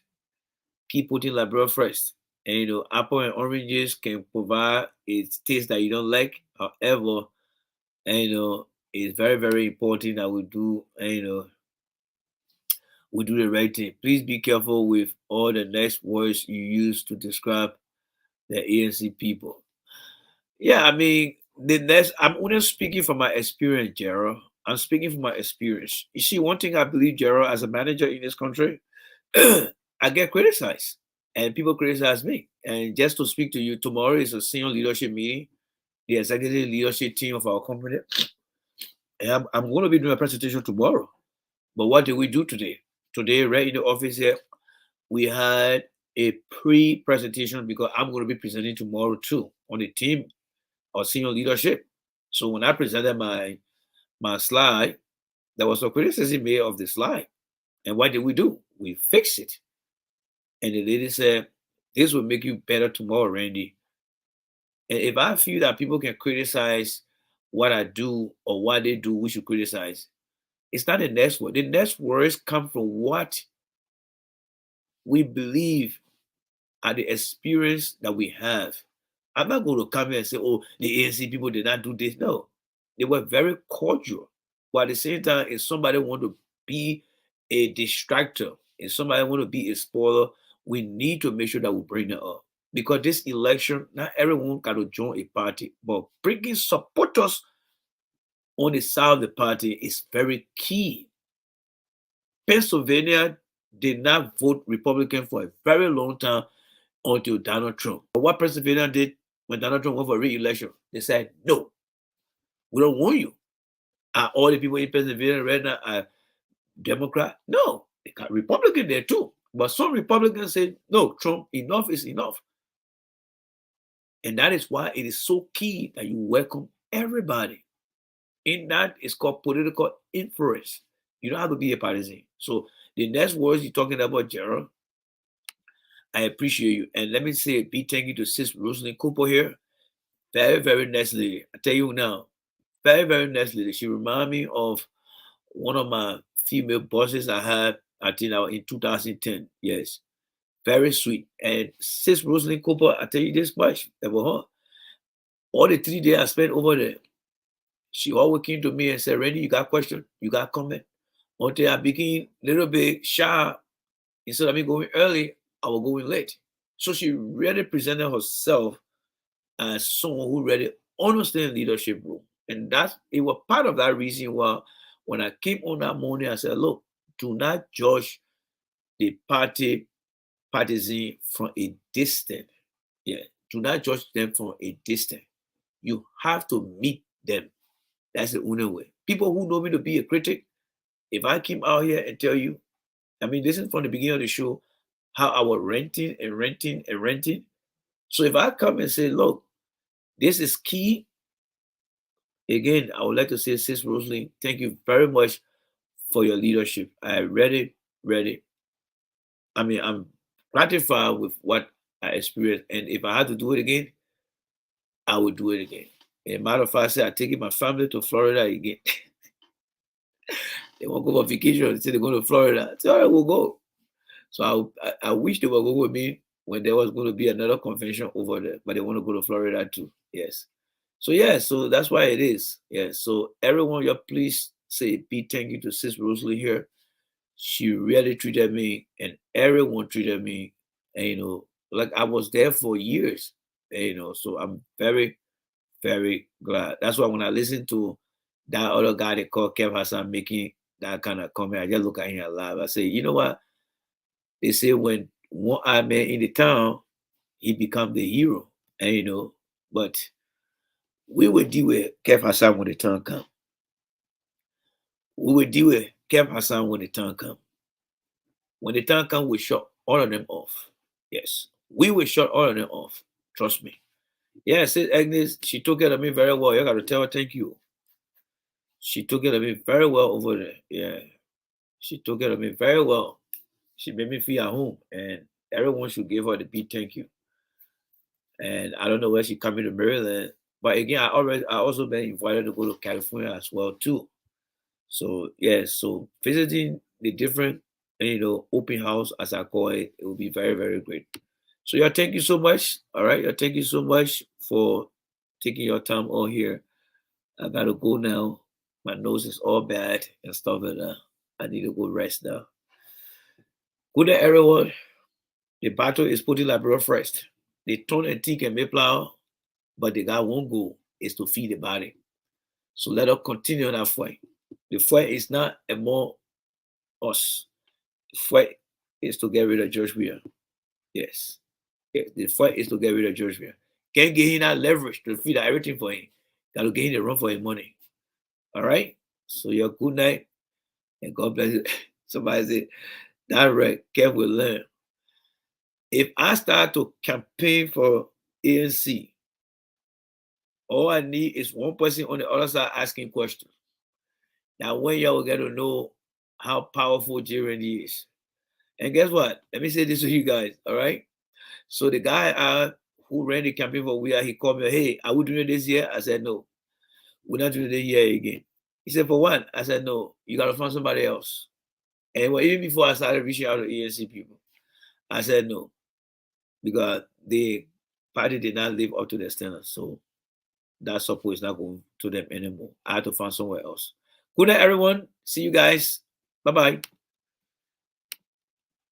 Keep putting Liberia first. And apple and oranges can provide a taste that you don't like. However, it's very, very important that we do, we do the right thing. Please be careful with all the nice words you use to describe the ANC people. Yeah, I mean, I'm only speaking from my experience, Gerald. I'm speaking from my experience. You see, one thing I believe, Gerald, as a manager in this country, I get criticized and people criticize me. And just to speak to you, tomorrow is a senior leadership meeting, the executive leadership team of our company. And I'm going to be doing a presentation tomorrow. But what did we do today? Today, right in the office here, we had a pre-presentation because I'm going to be presenting tomorrow too on the team of senior leadership. So when I presented my slide, there was a criticism made of the slide. And what did we do? We fixed it. And the lady said, this will make you better tomorrow, Randy. And if I feel that people can criticize what I do or what they do, we should criticize. It's not the next word. The next words come from what we believe are the experience that we have. I'm not going to come here and say, oh, the ANC people did not do this. No, they were very cordial. But at the same time, if somebody want to be a distractor, if somebody want to be a spoiler, we need to make sure that we bring it up. Because this election, not everyone got to join a party, but bringing supporters on the side of the party is very key. Pennsylvania did not vote Republican for a very long time until Donald Trump. But what Pennsylvania did when Donald Trump went for re-election, they said, no, we don't want you. Are all the people in Pennsylvania right now are Democrat? No, they got Republican there too. But some Republicans said, no, Trump, enough is enough. And that is why it is so key that you welcome everybody. In that, it's called political influence. You don't have to be a partisan. So the next words you're talking about, Gerald, I appreciate you. And let me say a big thank you to Sis Rosalind Cooper here. Very, very nice lady. I tell you now, very, very nice lady. She reminded me of one of my female bosses I had, I think in 2010. Yes. Very sweet. And Sis Rosalind Cooper, I tell you this much about her. All the 3 days I spent over there, she always came to me and said, Randy, you got question? You got comment? Until I became a little bit shy. Instead of me going early, I was going late. So she really presented herself as someone who really understands leadership role. And it was part of that reason why when I came on that morning, I said, look, do not judge the partisan from a distance. Yeah, do not judge them from a distance. You have to meet them. That's the only way. People who know me to be a critic, if I came out here and tell you, I mean, this is from the beginning of the show, how I was renting and renting and renting. So if I come and say, look, this is key, again, I would like to say, Sis Rosalie, thank you very much for your leadership. I read it. I mean, I'm gratified with what I experienced. And if I had to do it again, I would do it again. As a matter of fact, I said, I'm taking my family to Florida again. They won't go on vacation. They say they're going to Florida. I said, all right, we'll go. So I wish they were going with me when there was going to be another convention over there, but they want to go to Florida too. Yes. So yeah, so that's why it is. Yeah. So everyone, you please say big thank you to Sis Rosalie here. She really treated me, and everyone treated me, and, you know, like I was there for years. And, you know, so I'm very, very glad. That's why when I listen to that other guy they call Kev Hassan making that kind of comment, I just look at him alive. I say, you know what? They say when one eye man in the town, he become the hero. And, you know, but we will deal with Kev Hassan when the time come. We will deal with Kev Hassan when the time come. When the time come, we shut all of them off. Yes, we will shut all of them off. Trust me. Yeah, said Agnes, she took care of me very well. You got to tell her thank you. She took care of me very well over there. Yeah, she took care of me very well. She made me feel at home, and everyone should give her the big thank you. And I don't know where she coming to Maryland, but again, I also been invited to go to California as well too. So yeah, so visiting the different, you know, open house as I call it, it will be very, very great. So yeah, thank you so much. All right, yeah, thank you so much for taking your time all here. I gotta go now. My nose is all bad and stuff like that. I need to go rest now. Good day, everyone. The battle is putting Liberia first. They turn and think and Mayflower, but the guy won't go is to feed the body. So let us continue on that fight. The fight is not among us. The fight is to get rid of George Weah. Yes. The fight is to get rid of George Weah. Can't get him that leverage to feed everything for him. Got to get him to run for his money. All right? So your good night and God bless you. Somebody said, that right, Kev will learn. If I start to campaign for ANC, all I need is one person on the other side asking questions. Now, when y'all will get to know how powerful Jeremy is. And guess what? Let me say this to you guys, all right? So the guy who ran the campaign for Weah, he called me, hey, are we doing it this year? I said, no, we're not doing it this year again. He said, for what? I said, no, you got to find somebody else. And even before I started reaching out to ANC people, I said no, because the party did not live up to their standards. So that support is not going to them anymore. I had to find somewhere else. Good night, everyone. See you guys. Bye-bye.